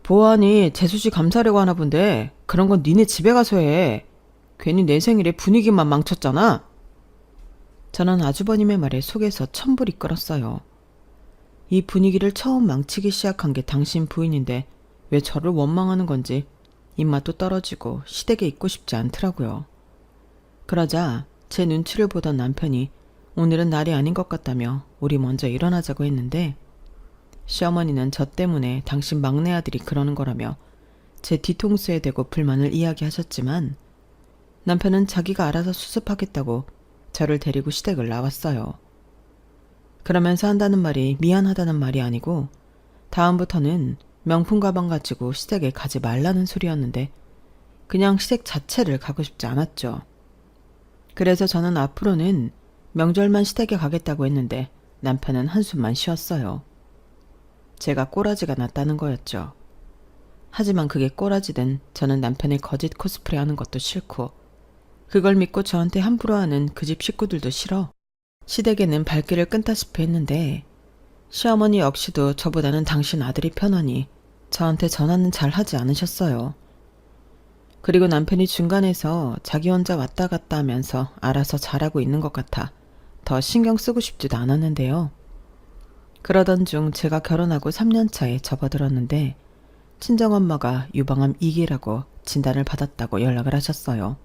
보아하니 재수씨 감사하려고 하나 본데 그런 건 니네 집에 가서 해. 괜히 내 생일에 분위기만 망쳤잖아. 저는 아주버님의 말에 속에서 천불이 끓었어요. 이 분위기를 처음 망치기 시작한 게 당신 부인인데 왜 저를 원망하는 건지 입맛도 떨어지고 시댁에 있고 싶지 않더라고요. 그러자 제 눈치를 보던 남편이 오늘은 날이 아닌 것 같다며 우리 먼저 일어나자고 했는데, 시어머니는 저 때문에 당신 막내 아들이 그러는 거라며 제 뒤통수에 대고 불만을 이야기하셨지만, 남편은 자기가 알아서 수습하겠다고 저를 데리고 시댁을 나왔어요. 그러면서 한다는 말이 미안하다는 말이 아니고 다음부터는 명품 가방 가지고 시댁에 가지 말라는 소리였는데 그냥 시댁 자체를 가고 싶지 않았죠. 그래서 저는 앞으로는 명절만 시댁에 가겠다고 했는데 남편은 한숨만 쉬었어요. 제가 꼬라지가 났다는 거였죠. 하지만 그게 꼬라지든 저는 남편의 거짓 코스프레 하는 것도 싫고 그걸 믿고 저한테 함부로 하는 그 집 식구들도 싫어. 시댁에는 발길을 끈다시피 했는데 시어머니 역시도 저보다는 당신 아들이 편하니 저한테 전화는 잘 하지 않으셨어요. 그리고 남편이 중간에서 자기 혼자 왔다 갔다 하면서 알아서 잘하고 있는 것 같아 더 신경 쓰고 싶지도 않았는데요. 그러던 중 제가 결혼하고 3년 차에 접어들었는데 친정엄마가 유방암 2기라고 진단을 받았다고 연락을 하셨어요.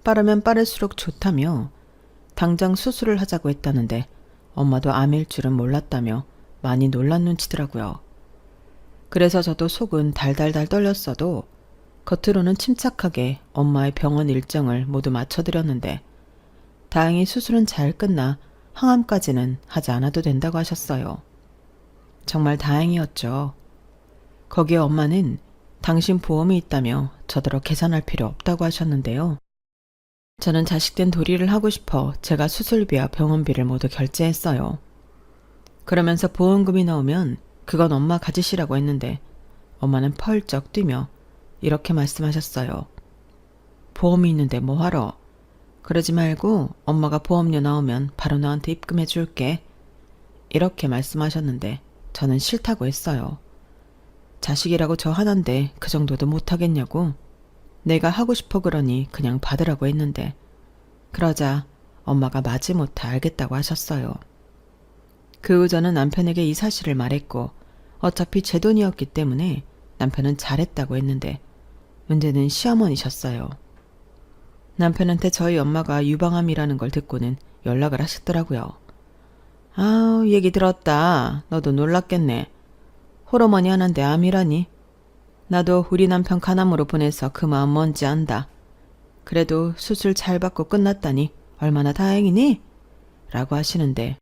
빠르면 빠를수록 좋다며 당장 수술을 하자고 했다는데 엄마도 암일 줄은 몰랐다며 많이 놀란 눈치더라고요. 그래서 저도 속은 달달달 떨렸어도 겉으로는 침착하게 엄마의 병원 일정을 모두 맞춰드렸는데 다행히 수술은 잘 끝나 항암까지는 하지 않아도 된다고 하셨어요. 정말 다행이었죠. 거기에 엄마는 당신 보험이 있다며 저더러 계산할 필요 없다고 하셨는데요. 저는 자식된 도리를 하고 싶어 제가 수술비와 병원비를 모두 결제했어요. 그러면서 보험금이 나오면 그건 엄마 가지시라고 했는데 엄마는 펄쩍 뛰며 이렇게 말씀하셨어요. 보험이 있는데 뭐하러? 그러지 말고 엄마가 보험료 나오면 바로 너한테 입금해 줄게. 이렇게 말씀하셨는데 저는 싫다고 했어요. 자식이라고 저 하나인데 그 정도도 못하겠냐고. 내가 하고 싶어 그러니 그냥 받으라고 했는데 그러자 엄마가 마지못해 알겠다고 하셨어요. 그 후 저는 남편에게 이 사실을 말했고 어차피 제 돈이었기 때문에 남편은 잘했다고 했는데 문제는 시어머니셨어요. 남편한테 저희 엄마가 유방암이라는 걸 듣고는 연락을 하셨더라고요. 아우, 얘기 들었다. 너도 놀랐겠네. 호르몬이 하나인데 암이라니. 나도 우리 남편 간암으로 보내서 그 마음 뭔지 안다. 그래도 수술 잘 받고 끝났다니 얼마나 다행이니? 라고 하시는데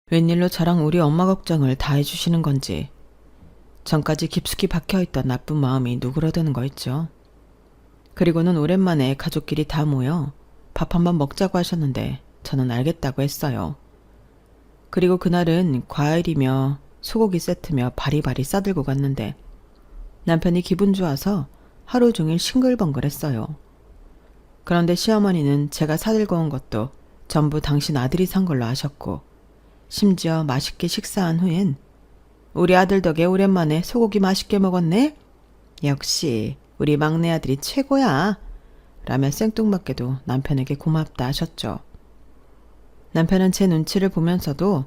웬일로 저랑 우리 엄마 걱정을 다 해주시는 건지 전까지 깊숙이 박혀있던 나쁜 마음이 누그러드는 거 있죠. 그리고는 오랜만에 가족끼리 다 모여 밥 한번 먹자고 하셨는데 저는 알겠다고 했어요. 그리고 그날은 과일이며 소고기 세트며 바리바리 싸들고 갔는데 남편이 기분 좋아서 하루 종일 싱글벙글했어요. 그런데 시어머니는 제가 사들고 온 것도 전부 당신 아들이 산 걸로 아셨고 심지어 맛있게 식사한 후엔 우리 아들 덕에 오랜만에 소고기 맛있게 먹었네? 역시 우리 막내 아들이 최고야. 라며 생뚱맞게도 남편에게 고맙다 하셨죠. 남편은 제 눈치를 보면서도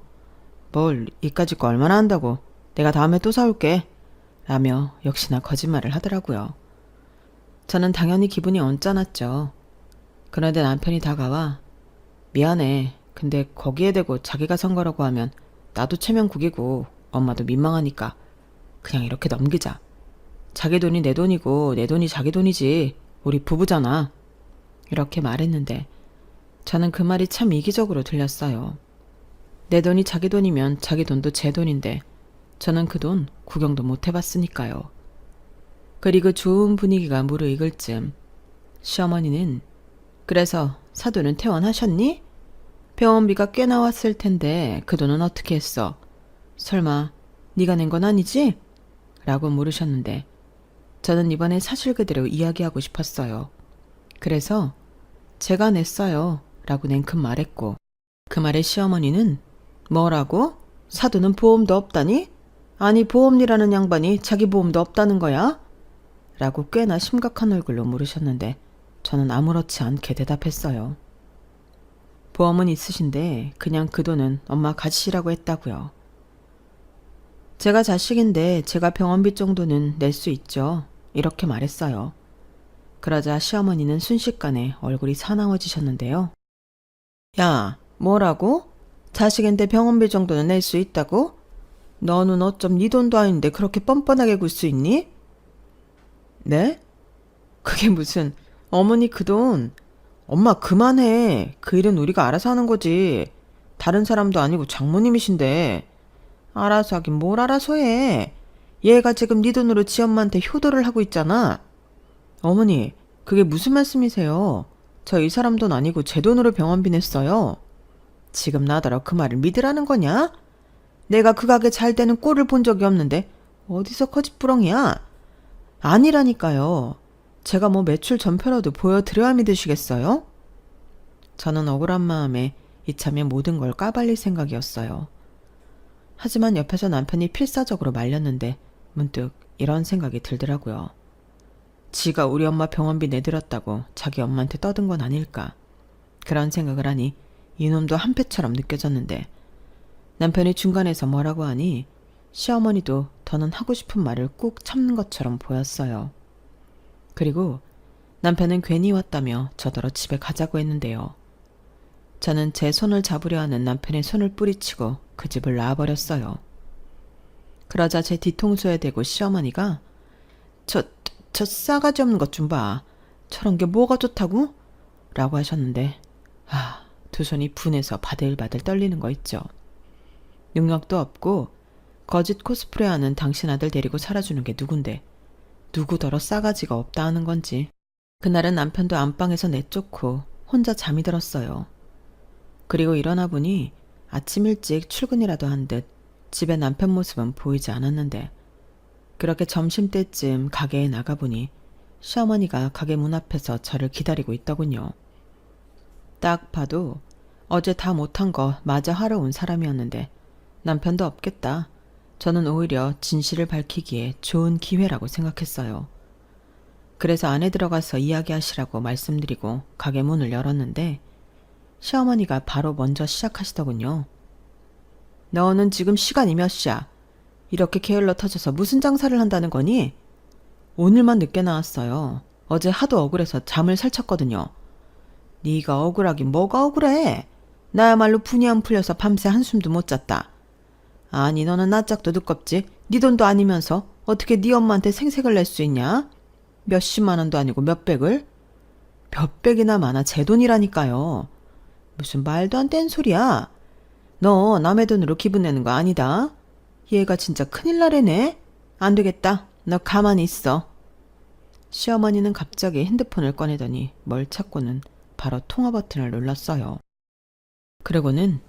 뭘 이까짓 거 얼마나 한다고 내가 다음에 또 사올게 라며 역시나 거짓말을 하더라고요. 저는 당연히 기분이 언짢았죠. 그런데 남편이 다가와 미안해. 근데 거기에 대고 자기가 산 거라고 하면 나도 체면국이고 엄마도 민망하니까 그냥 이렇게 넘기자. 자기 돈이 내 돈이고 내 돈이 자기 돈이지. 우리 부부잖아. 이렇게 말했는데 저는 그 말이 참 이기적으로 들렸어요. 내 돈이 자기 돈이면 자기 돈도 제 돈인데 저는 그 돈 구경도 못 해봤으니까요. 그리고 좋은 분위기가 무르익을 쯤 시어머니는 그래서 사돈은 퇴원하셨니? 병원비가 꽤 나왔을 텐데 그 돈은 어떻게 했어? 설마 네가 낸 건 아니지? 라고 물으셨는데 저는 이번에 사실 그대로 이야기하고 싶었어요. 그래서 제가 냈어요 라고 냉큼 말했고 그 말에 시어머니는 뭐라고? 사돈은 보험도 없다니? 아니 보험이라는 양반이 자기 보험도 없다는 거야? 라고 꽤나 심각한 얼굴로 물으셨는데 저는 아무렇지 않게 대답했어요. 보험은 있으신데 그냥 그 돈은 엄마 가지시라고 했다고요. 제가 자식인데 제가 병원비 정도는 낼 수 있죠. 이렇게 말했어요. 그러자 시어머니는 순식간에 얼굴이 사나워지셨는데요. 야, 뭐라고? 자식인데 병원비 정도는 낼 수 있다고? 너는 어쩜 네 돈도 아닌데 그렇게 뻔뻔하게 굴 수 있니? 네? 그게 무슨 어머니 그 돈 엄마 그만해. 그 일은 우리가 알아서 하는 거지. 다른 사람도 아니고 장모님이신데. 알아서 하긴 뭘 알아서 해. 얘가 지금 네 돈으로 지 엄마한테 효도를 하고 있잖아. 어머니 그게 무슨 말씀이세요? 저 이 사람 돈 아니고 제 돈으로 병원비 냈어요. 지금 나더러 그 말을 믿으라는 거냐? 내가 그 가게 잘 되는 꼴을 본 적이 없는데 어디서 거짓부렁이야? 아니라니까요. 제가 뭐 매출 전표라도 보여드려야 믿으시겠어요? 저는 억울한 마음에 이참에 모든 걸 까발릴 생각이었어요. 하지만 옆에서 남편이 필사적으로 말렸는데 문득 이런 생각이 들더라고요. 지가 우리 엄마 병원비 내드렸다고 자기 엄마한테 떠든 건 아닐까. 그런 생각을 하니 이놈도 한패처럼 느껴졌는데 남편이 중간에서 뭐라고 하니 시어머니도 더는 하고 싶은 말을 꾹 참는 것처럼 보였어요. 그리고 남편은 괜히 왔다며 저더러 집에 가자고 했는데요. 저는 제 손을 잡으려 하는 남편의 손을 뿌리치고 그 집을 나와버렸어요. 그러자 제 뒤통수에 대고 시어머니가 저 싸가지 없는 것 좀 봐. 저런 게 뭐가 좋다고? 라고 하셨는데 두 손이 분해서 바들바들 떨리는 거 있죠. 능력도 없고 거짓 코스프레하는 당신 아들 데리고 살아주는 게 누군데 누구더러 싸가지가 없다 하는 건지. 그날은 남편도 안방에서 내쫓고 혼자 잠이 들었어요. 그리고 일어나 보니 아침 일찍 출근이라도 한 듯 집에 남편 모습은 보이지 않았는데 그렇게 점심때쯤 가게에 나가보니 시어머니가 가게 문 앞에서 저를 기다리고 있더군요. 딱 봐도 어제 다 못한 거 마저 하러 온 사람이었는데 남편도 없겠다. 저는 오히려 진실을 밝히기에 좋은 기회라고 생각했어요. 그래서 안에 들어가서 이야기하시라고 말씀드리고 가게 문을 열었는데 시어머니가 바로 먼저 시작하시더군요. 너는 지금 시간이 몇 시야? 이렇게 게을러 터져서 무슨 장사를 한다는 거니? 오늘만 늦게 나왔어요. 어제 하도 억울해서 잠을 설쳤거든요. 네가 억울하긴 뭐가 억울해? 나야말로 분이 안 풀려서 밤새 한숨도 못 잤다. 아니 너는 낯짝도 두껍지? 네 돈도 아니면서 어떻게 네 엄마한테 생색을 낼 수 있냐? 몇십만 원도 아니고 몇백을? 몇백이나 많아 제 돈이라니까요. 무슨 말도 안 되는 소리야. 너 남의 돈으로 기분 내는 거 아니다. 얘가 진짜 큰일 나래네. 안 되겠다. 너 가만히 있어. 시어머니는 갑자기 핸드폰을 꺼내더니 뭘 찾고는 바로 통화 버튼을 눌렀어요. 그러고는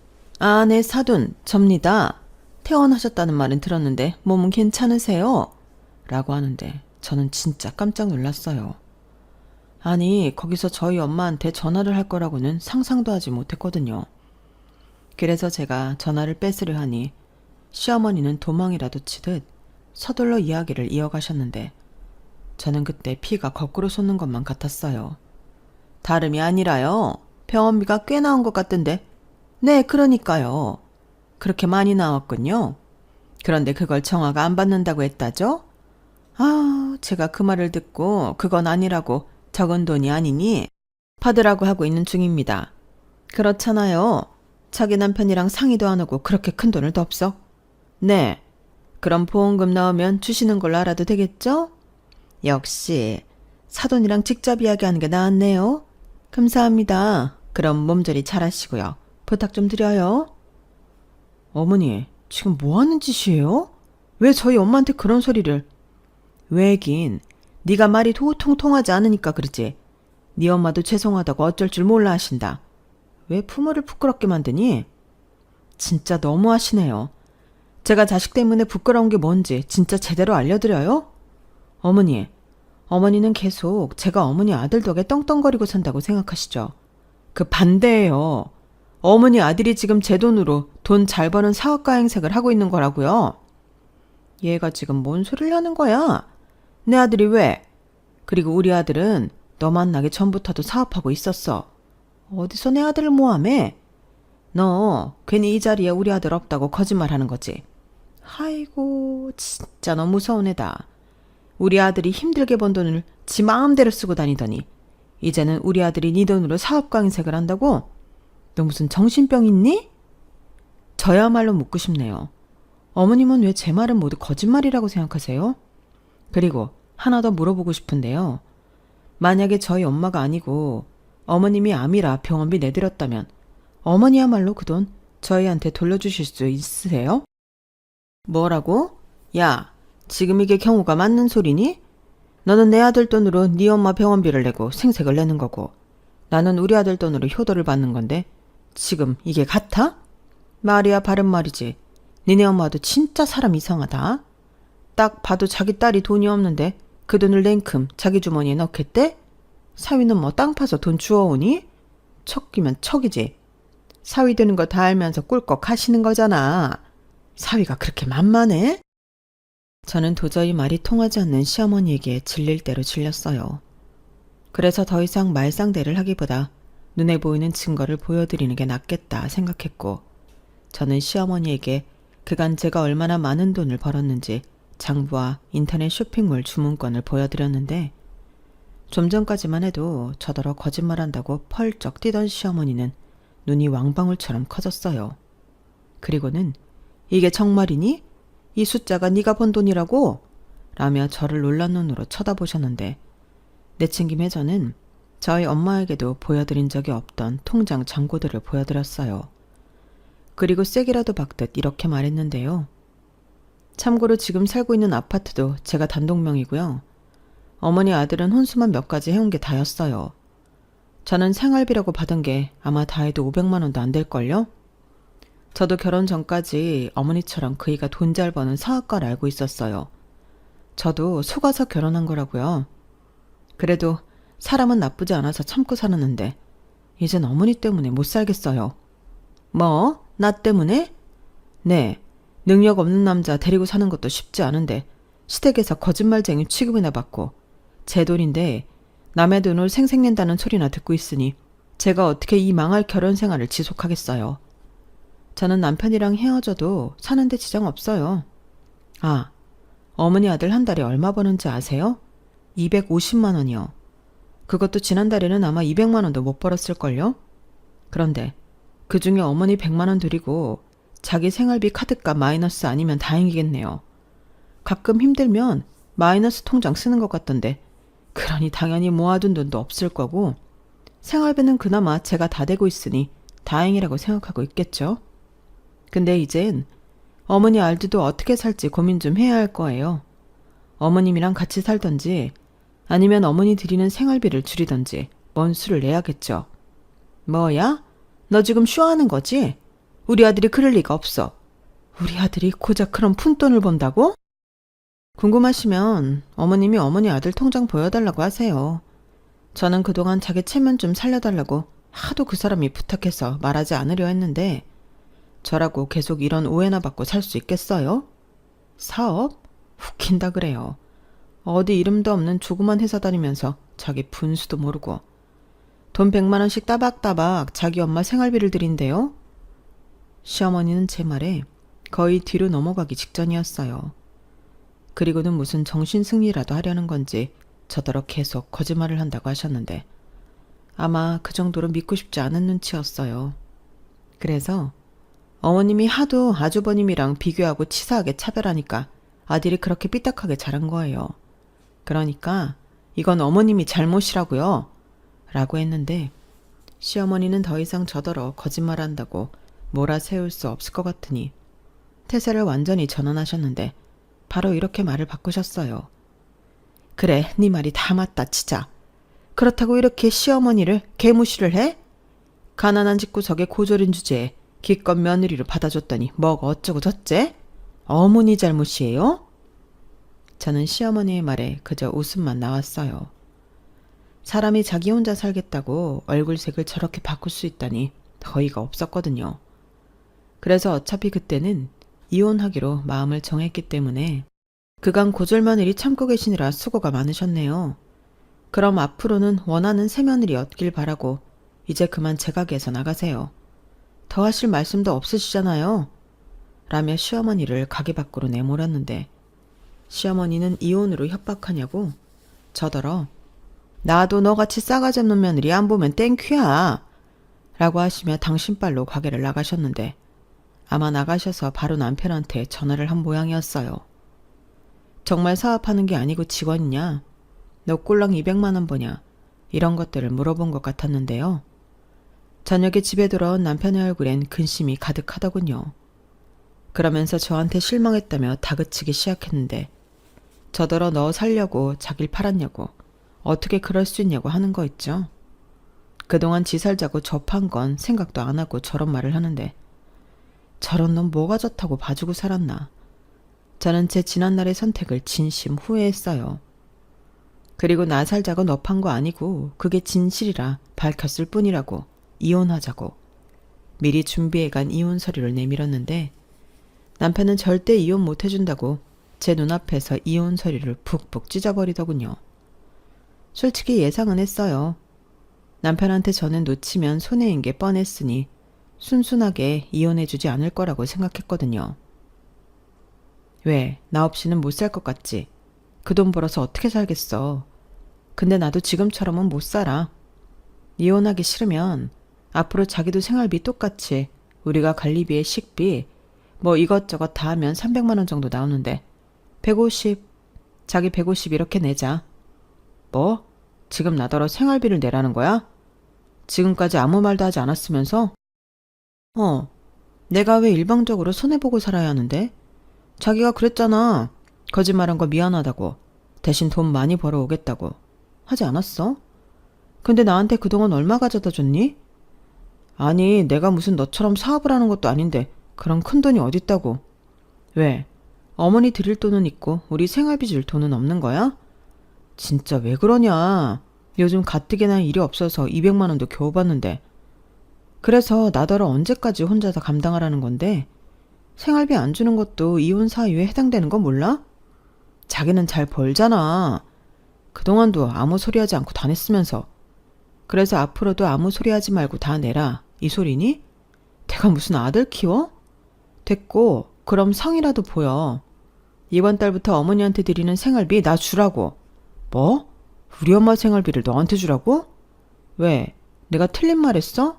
네 사돈 접니다. 퇴원하셨다는 말은 들었는데 몸은 괜찮으세요? 라고 하는데 저는 진짜 깜짝 놀랐어요. 아니 거기서 저희 엄마한테 전화를 할 거라고는 상상도 하지 못했거든요. 그래서 제가 전화를 뺏으려 하니 시어머니는 도망이라도 치듯 서둘러 이야기를 이어가셨는데 저는 그때 피가 거꾸로 솟는 것만 같았어요. 다름이 아니라요. 병원비가 꽤 나온 것 같던데. 네, 그러니까요. 그렇게 많이 나왔군요. 그런데 그걸 정화가 안 받는다고 했다죠? 제가 그 말을 듣고 그건 아니라고 적은 돈이 아니니 받으라고 하고 있는 중입니다. 그렇잖아요. 자기 남편이랑 상의도 안 하고 그렇게 큰 돈을 덥석? 네. 그럼 보험금 나오면 주시는 걸로 알아도 되겠죠? 역시 사돈이랑 직접 이야기하는 게 나았네요. 감사합니다. 그럼 몸조리 잘하시고요. 부탁 좀 드려요. 어머니, 지금 뭐 하는 짓이에요? 왜 저희 엄마한테 그런 소리를? 왜긴 네가 말이 통통하지 않으니까 그러지. 네 엄마도 죄송하다고 어쩔 줄 몰라 하신다. 왜 부모를 부끄럽게 만드니? 진짜 너무하시네요. 제가 자식 때문에 부끄러운 게 뭔지 진짜 제대로 알려드려요? 어머니는 계속 제가 어머니 아들 덕에 떵떵거리고 산다고 생각하시죠? 그 반대예요. 어머니 아들이 지금 제 돈으로 돈 잘 버는 사업가 행색을 하고 있는 거라고요. 얘가 지금 뭔 소리를 하는 거야? 내 아들이 왜? 그리고 우리 아들은 너 만나기 전부터도 사업하고 있었어. 어디서 내 아들을 모함해? 너 괜히 이 자리에 우리 아들 없다고 거짓말하는 거지. 아이고 진짜 너무 무서운 애다. 우리 아들이 힘들게 번 돈을 지 마음대로 쓰고 다니더니 이제는 우리 아들이 네 돈으로 사업가 행색을 한다고? 너 무슨 정신병 있니? 저야말로 묻고 싶네요. 어머님은 왜 제 말은 모두 거짓말이라고 생각하세요? 그리고 하나 더 물어보고 싶은데요. 만약에 저희 엄마가 아니고 어머님이 암이라 병원비 내드렸다면 어머니야말로 그 돈 저희한테 돌려주실 수 있으세요? 뭐라고? 야, 지금 이게 경우가 맞는 소리니? 너는 내 아들 돈으로 네 엄마 병원비를 내고 생색을 내는 거고 나는 우리 아들 돈으로 효도를 받는 건데 지금 이게 같아? 말이야 바른 말이지. 니네 엄마도 진짜 사람 이상하다. 딱 봐도 자기 딸이 돈이 없는데 그 돈을 냉큼 자기 주머니에 넣겠대? 사위는 뭐 땅 파서 돈 주워오니? 척이면 척이지. 사위 되는 거 다 알면서 꿀꺽 하시는 거잖아. 사위가 그렇게 만만해? 저는 도저히 말이 통하지 않는 시어머니에게 질릴 대로 질렸어요. 그래서 더 이상 말상대를 하기보다 눈에 보이는 증거를 보여드리는 게 낫겠다 생각했고 저는 시어머니에게 그간 제가 얼마나 많은 돈을 벌었는지 장부와 인터넷 쇼핑몰 주문권을 보여드렸는데 좀 전까지만 해도 저더러 거짓말한다고 펄쩍 뛰던 시어머니는 눈이 왕방울처럼 커졌어요. 그리고는 이게 정말이니? 이 숫자가 네가 번 돈이라고? 라며 저를 놀란 눈으로 쳐다보셨는데 내친김에 저는 저희 엄마에게도 보여드린 적이 없던 통장 잔고들을 보여드렸어요. 그리고 세기라도 박듯 이렇게 말했는데요. 참고로 지금 살고 있는 아파트도 제가 단독명이고요. 어머니 아들은 혼수만 몇 가지 해온 게 다였어요. 저는 생활비라고 받은 게 아마 다 해도 500만 원도 안 될걸요? 저도 결혼 전까지 어머니처럼 그이가 돈 잘 버는 사업가를 알고 있었어요. 저도 속아서 결혼한 거라고요. 그래도 사람은 나쁘지 않아서 참고 살았는데 이젠 어머니 때문에 못 살겠어요. 뭐? 나 때문에? 네. 능력 없는 남자 데리고 사는 것도 쉽지 않은데 시댁에서 거짓말쟁이 취급이나 받고 제 돈인데 남의 돈을 생색낸다는 소리나 듣고 있으니 제가 어떻게 이 망할 결혼 생활을 지속하겠어요. 저는 남편이랑 헤어져도 사는데 지장 없어요. 아, 어머니 아들 한 달에 얼마 버는지 아세요? 250만 원이요. 그것도 지난달에는 아마 200만 원도 못 벌었을걸요? 그런데 그 중에 어머니 100만 원 드리고 자기 생활비 카드값 마이너스 아니면 다행이겠네요. 가끔 힘들면 마이너스 통장 쓰는 것 같던데, 그러니 당연히 모아둔 돈도 없을 거고 생활비는 그나마 제가 다 대고 있으니 다행이라고 생각하고 있겠죠. 근데 이젠 어머니 알드도 어떻게 살지 고민 좀 해야 할 거예요. 어머님이랑 같이 살던지 아니면 어머니 드리는 생활비를 줄이던지 뭔 수를 내야겠죠. 뭐야? 너 지금 쇼하는 거지? 우리 아들이 그럴 리가 없어. 우리 아들이 고작 그런 푼돈을 번다고? 궁금하시면 어머님이 어머니 아들 통장 보여달라고 하세요. 저는 그동안 자기 체면 좀 살려달라고 하도 그 사람이 부탁해서 말하지 않으려 했는데 저라고 계속 이런 오해나 받고 살 수 있겠어요? 사업? 웃긴다 그래요. 어디 이름도 없는 조그만 회사 다니면서 자기 분수도 모르고 돈 100만 원씩 따박따박 자기 엄마 생활비를 드린대요. 시어머니는 제 말에 거의 뒤로 넘어가기 직전이었어요. 그리고는 무슨 정신승리라도 하려는 건지 저더러 계속 거짓말을 한다고 하셨는데 아마 그 정도로 믿고 싶지 않은 눈치였어요. 그래서 어머님이 하도 아주버님이랑 비교하고 치사하게 차별하니까 아들이 그렇게 삐딱하게 자란 거예요. 그러니까 이건 어머님이 잘못이라고요. 라고 했는데 시어머니는 더 이상 저더러 거짓말한다고 몰아세울 수 없을 것 같으니 태세를 완전히 전환하셨는데 바로 이렇게 말을 바꾸셨어요. 그래, 네 말이 다 맞다 치자. 그렇다고 이렇게 시어머니를 개무시를 해? 가난한 집구석에 고졸인 주제에 기껏 며느리로 받아줬더니 뭐가 어쩌고 저째? 어머니 잘못이에요? 저는 시어머니의 말에 그저 웃음만 나왔어요. 사람이 자기 혼자 살겠다고 얼굴색을 저렇게 바꿀 수 있다니 어이가 없었거든요. 그래서 어차피 그때는 이혼하기로 마음을 정했기 때문에 그간 고졸 며느리 참고 계시느라 수고가 많으셨네요. 그럼 앞으로는 원하는 새 며느리 얻길 바라고 이제 그만 제 가게에서 나가세요. 더 하실 말씀도 없으시잖아요. 라며 시어머니를 가게 밖으로 내몰았는데 시어머니는 이혼으로 협박하냐고 저더러 나도 너같이 싸가지 없는 며느리 안 보면 땡큐야 라고 하시며 당신빨로 가게를 나가셨는데 아마 나가셔서 바로 남편한테 전화를 한 모양이었어요. 정말 사업하는 게 아니고 직원이냐? 너 꼴랑 200만 원 버냐? 이런 것들을 물어본 것 같았는데요. 저녁에 집에 돌아온 남편의 얼굴엔 근심이 가득하더군요. 그러면서 저한테 실망했다며 다그치기 시작했는데 저더러 너 살려고 자길 팔았냐고 어떻게 그럴 수 있냐고 하는 거 있죠. 그동안 지 살자고 접한 건 생각도 안 하고 저런 말을 하는데 저런 놈 뭐가 좋다고 봐주고 살았나. 저는 제 지난날의 선택을 진심 후회했어요. 그리고 나 살자고 너 판 거 아니고 그게 진실이라 밝혔을 뿐이라고 이혼하자고 미리 준비해간 이혼 서류를 내밀었는데 남편은 절대 이혼 못 해준다고 제 눈앞에서 이혼 서류를 푹푹 찢어버리더군요. 솔직히 예상은 했어요. 남편한테 저는 놓치면 손해인 게 뻔했으니 순순하게 이혼해주지 않을 거라고 생각했거든요. 왜, 나 없이는 못 살 것 같지? 그 돈 벌어서 어떻게 살겠어. 근데 나도 지금처럼은 못 살아. 이혼하기 싫으면 앞으로 자기도 생활비 똑같이 우리가 관리비에 식비 뭐 이것저것 다 하면 300만 원 정도 나오는데 150, 자기 150 이렇게 내자. 뭐? 지금 나더러 생활비를 내라는 거야? 지금까지 아무 말도 하지 않았으면서? 내가 왜 일방적으로 손해보고 살아야 하는데? 자기가 그랬잖아. 거짓말한 거 미안하다고. 대신 돈 많이 벌어오겠다고. 하지 않았어? 근데 나한테 그동안 얼마 가져다 줬니? 아니, 내가 무슨 너처럼 사업을 하는 것도 아닌데 그런 큰 돈이 어딨다고. 왜? 어머니 드릴 돈은 있고 우리 생활비 줄 돈은 없는 거야? 진짜 왜 그러냐. 요즘 가뜩이나 일이 없어서 200만 원도 겨우 받는데. 그래서 나더러 언제까지 혼자 다 감당하라는 건데 생활비 안 주는 것도 이혼 사유에 해당되는 거 몰라? 자기는 잘 벌잖아. 그동안도 아무 소리 하지 않고 다녔으면서. 그래서 앞으로도 아무 소리 하지 말고 다 내라. 이 소리니? 내가 무슨 아들 키워? 됐고, 그럼 성이라도 보여. 이번 달부터 어머니한테 드리는 생활비 나 주라고. 뭐? 우리 엄마 생활비를 너한테 주라고? 왜? 내가 틀린 말 했어?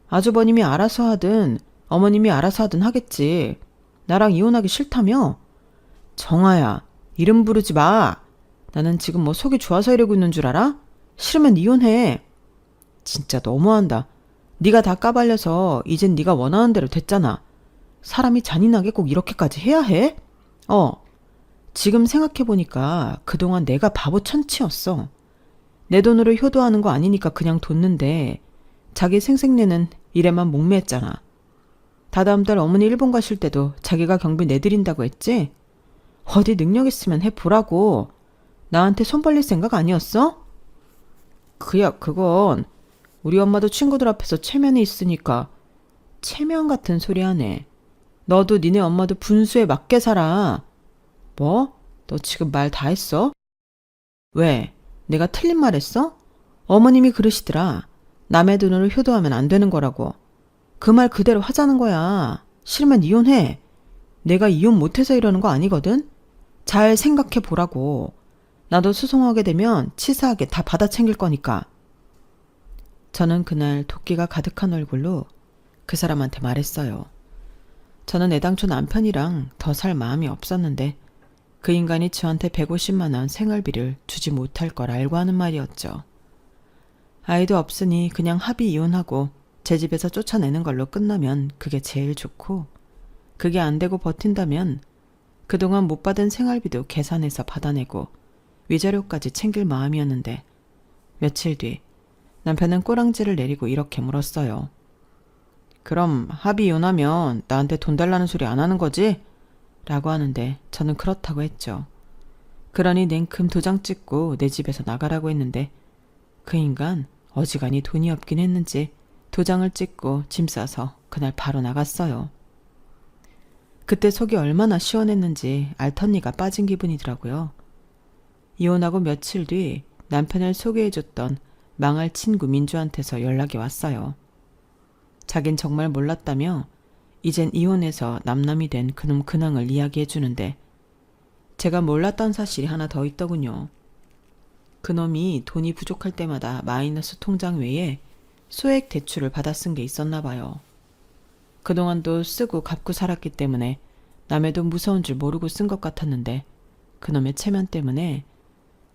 아주버님이 알아서 하든 어머님이 알아서 하든 하겠지. 나랑 이혼하기 싫다며? 정아야, 이름 부르지 마. 나는 지금 뭐 속이 좋아서 이러고 있는 줄 알아? 싫으면 이혼해. 진짜 너무한다. 네가 다 까발려서 이젠 네가 원하는 대로 됐잖아. 사람이 잔인하게 꼭 이렇게까지 해야 해? 지금 생각해보니까 그동안 내가 바보 천치였어. 내 돈으로 효도하는 거 아니니까 그냥 뒀는데 자기 생색내는 일에만 목매했잖아. 다다음 달 어머니 일본 가실 때도 자기가 경비 내드린다고 했지? 어디 능력 있으면 해보라고. 나한테 손 벌릴 생각 아니었어? 그건 우리 엄마도 친구들 앞에서 체면이 있으니까. 체면 같은 소리 하네. 너도 니네 엄마도 분수에 맞게 살아. 뭐? 너 지금 말 다 했어? 왜? 내가 틀린 말 했어? 어머님이 그러시더라. 남의 돈으로 효도하면 안 되는 거라고. 그 말 그대로 하자는 거야. 싫으면 이혼해. 내가 이혼 못해서 이러는 거 아니거든? 잘 생각해 보라고. 나도 소송하게 되면 치사하게 다 받아 챙길 거니까. 저는 그날 도끼가 가득한 얼굴로 그 사람한테 말했어요. 저는 애당초 남편이랑 더 살 마음이 없었는데 그 인간이 저한테 150만 원 생활비를 주지 못할 걸 알고 하는 말이었죠. 아이도 없으니 그냥 합의 이혼하고 제 집에서 쫓아내는 걸로 끝나면 그게 제일 좋고, 그게 안 되고 버틴다면 그동안 못 받은 생활비도 계산해서 받아내고 위자료까지 챙길 마음이었는데, 며칠 뒤 남편은 꼬랑지를 내리고 이렇게 물었어요. 그럼 합의 이혼하면 나한테 돈 달라는 소리 안 하는 거지? 라고 하는데 저는 그렇다고 했죠. 그러니 냉큼 도장 찍고 내 집에서 나가라고 했는데 그 인간 어지간히 돈이 없긴 했는지 도장을 찍고 짐 싸서 그날 바로 나갔어요. 그때 속이 얼마나 시원했는지 알턴니가 빠진 기분이더라고요. 이혼하고 며칠 뒤 남편을 소개해줬던 망할 친구 민주한테서 연락이 왔어요. 자긴 정말 몰랐다며 이젠 이혼해서 남남이 된 그놈 근황을 이야기해주는데, 제가 몰랐던 사실이 하나 더 있더군요. 그놈이 돈이 부족할 때마다 마이너스 통장 외에 소액 대출을 받아 쓴 게 있었나 봐요. 그동안도 쓰고 갚고 살았기 때문에 남의 돈 무서운 줄 모르고 쓴 것 같았는데, 그놈의 체면 때문에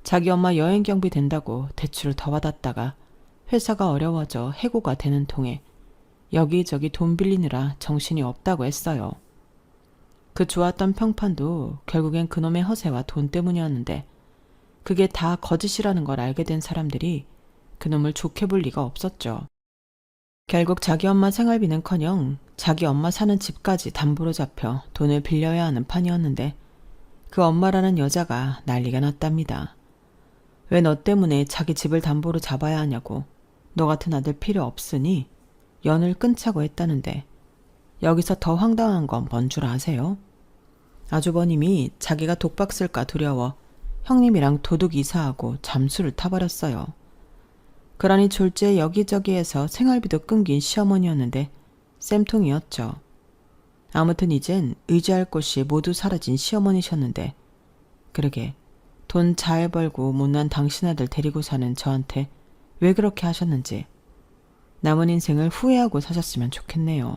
자기 엄마 여행 경비 된다고 대출을 더 받았다가 회사가 어려워져 해고가 되는 통에 여기저기 돈 빌리느라 정신이 없다고 했어요. 그 좋았던 평판도 결국엔 그놈의 허세와 돈 때문이었는데, 그게 다 거짓이라는 걸 알게 된 사람들이 그놈을 좋게 볼 리가 없었죠. 결국 자기 엄마 생활비는커녕 자기 엄마 사는 집까지 담보로 잡혀 돈을 빌려야 하는 판이었는데, 그 엄마라는 여자가 난리가 났답니다. 왜 너 때문에 자기 집을 담보로 잡아야 하냐고. 너 같은 아들 필요 없으니 연을 끊자고 했다는데, 여기서 더 황당한 건 뭔 줄 아세요? 아주버님이 자기가 독박 쓸까 두려워 형님이랑 도둑 이사하고 잠수를 타버렸어요. 그러니 졸지에 여기저기에서 생활비도 끊긴 시어머니였는데 쌤통이었죠. 아무튼 이젠 의지할 곳이 모두 사라진 시어머니셨는데, 그러게 돈 잘 벌고 못난 당신 아들 데리고 사는 저한테 왜 그렇게 하셨는지 남은 인생을 후회하고 사셨으면 좋겠네요.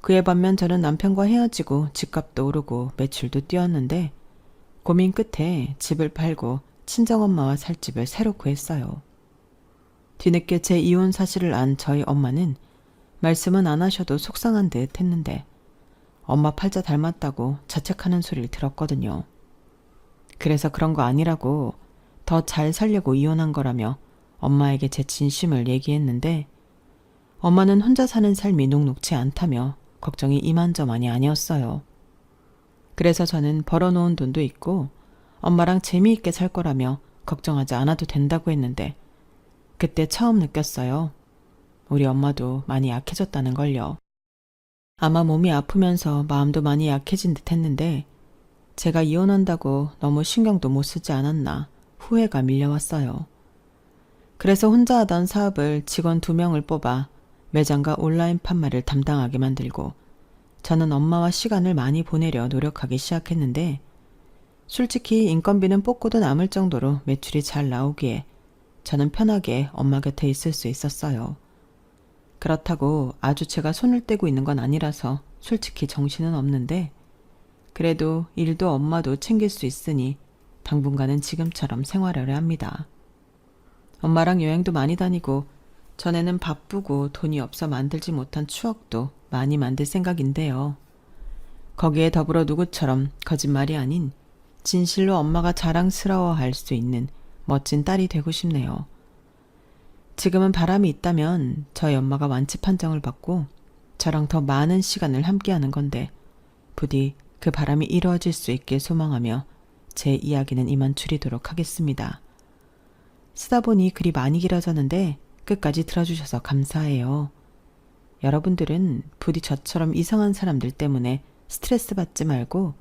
그에 반면 저는 남편과 헤어지고 집값도 오르고 매출도 뛰었는데 고민 끝에 집을 팔고 친정엄마와 살 집을 새로 구했어요. 뒤늦게 제 이혼 사실을 안 저희 엄마는 말씀은 안 하셔도 속상한 듯 했는데 엄마 팔자 닮았다고 자책하는 소리를 들었거든요. 그래서 그런 거 아니라고, 더 잘 살려고 이혼한 거라며 엄마에게 제 진심을 얘기했는데, 엄마는 혼자 사는 삶이 녹록지 않다며 걱정이 이만저만이 아니었어요. 그래서 저는 벌어놓은 돈도 있고 엄마랑 재미있게 살 거라며 걱정하지 않아도 된다고 했는데, 그때 처음 느꼈어요. 우리 엄마도 많이 약해졌다는 걸요. 아마 몸이 아프면서 마음도 많이 약해진 듯 했는데 제가 이혼한다고 너무 신경도 못 쓰지 않았나 후회가 밀려왔어요. 그래서 혼자 하던 사업을 직원 2명을 뽑아 매장과 온라인 판매를 담당하게 만들고 저는 엄마와 시간을 많이 보내려 노력하기 시작했는데 솔직히 인건비는 뽑고도 남을 정도로 매출이 잘 나오기에 저는 편하게 엄마 곁에 있을 수 있었어요. 그렇다고 아주 제가 손을 떼고 있는 건 아니라서 솔직히 정신은 없는데 그래도 일도 엄마도 챙길 수 있으니 당분간은 지금처럼 생활하려 합니다. 엄마랑 여행도 많이 다니고 전에는 바쁘고 돈이 없어 만들지 못한 추억도 많이 만들 생각인데요. 거기에 더불어 누구처럼 거짓말이 아닌 진실로 엄마가 자랑스러워할 수 있는 멋진 딸이 되고 싶네요. 지금은 바람이 있다면 저희 엄마가 완치 판정을 받고 저랑 더 많은 시간을 함께하는 건데 부디 그 바람이 이루어질 수 있길 소망하며 제 이야기는 이만 줄이도록 하겠습니다. 쓰다 보니 글이 많이 길어졌는데 끝까지 들어주셔서 감사해요. 여러분들은 부디 저처럼 이상한 사람들 때문에 스트레스 받지 말고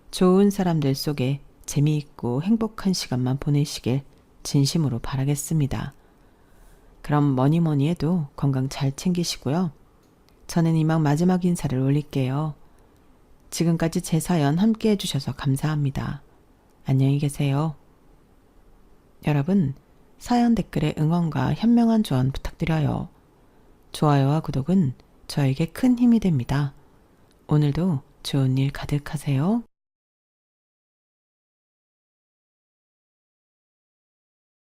좋은 사람들 속에 재미있고 행복한 시간만 보내시길 진심으로 바라겠습니다. 그럼 뭐니 해도 건강 잘 챙기시고요. 저는 이만 마지막 인사를 올릴게요. 지금까지 제 사연 함께 해주셔서 감사합니다. 안녕히 계세요. 여러분, 사연 댓글에 응원과 현명한 조언 부탁드려요. 좋아요와 구독은 저에게 큰 힘이 됩니다. 오늘도 좋은 일 가득하세요.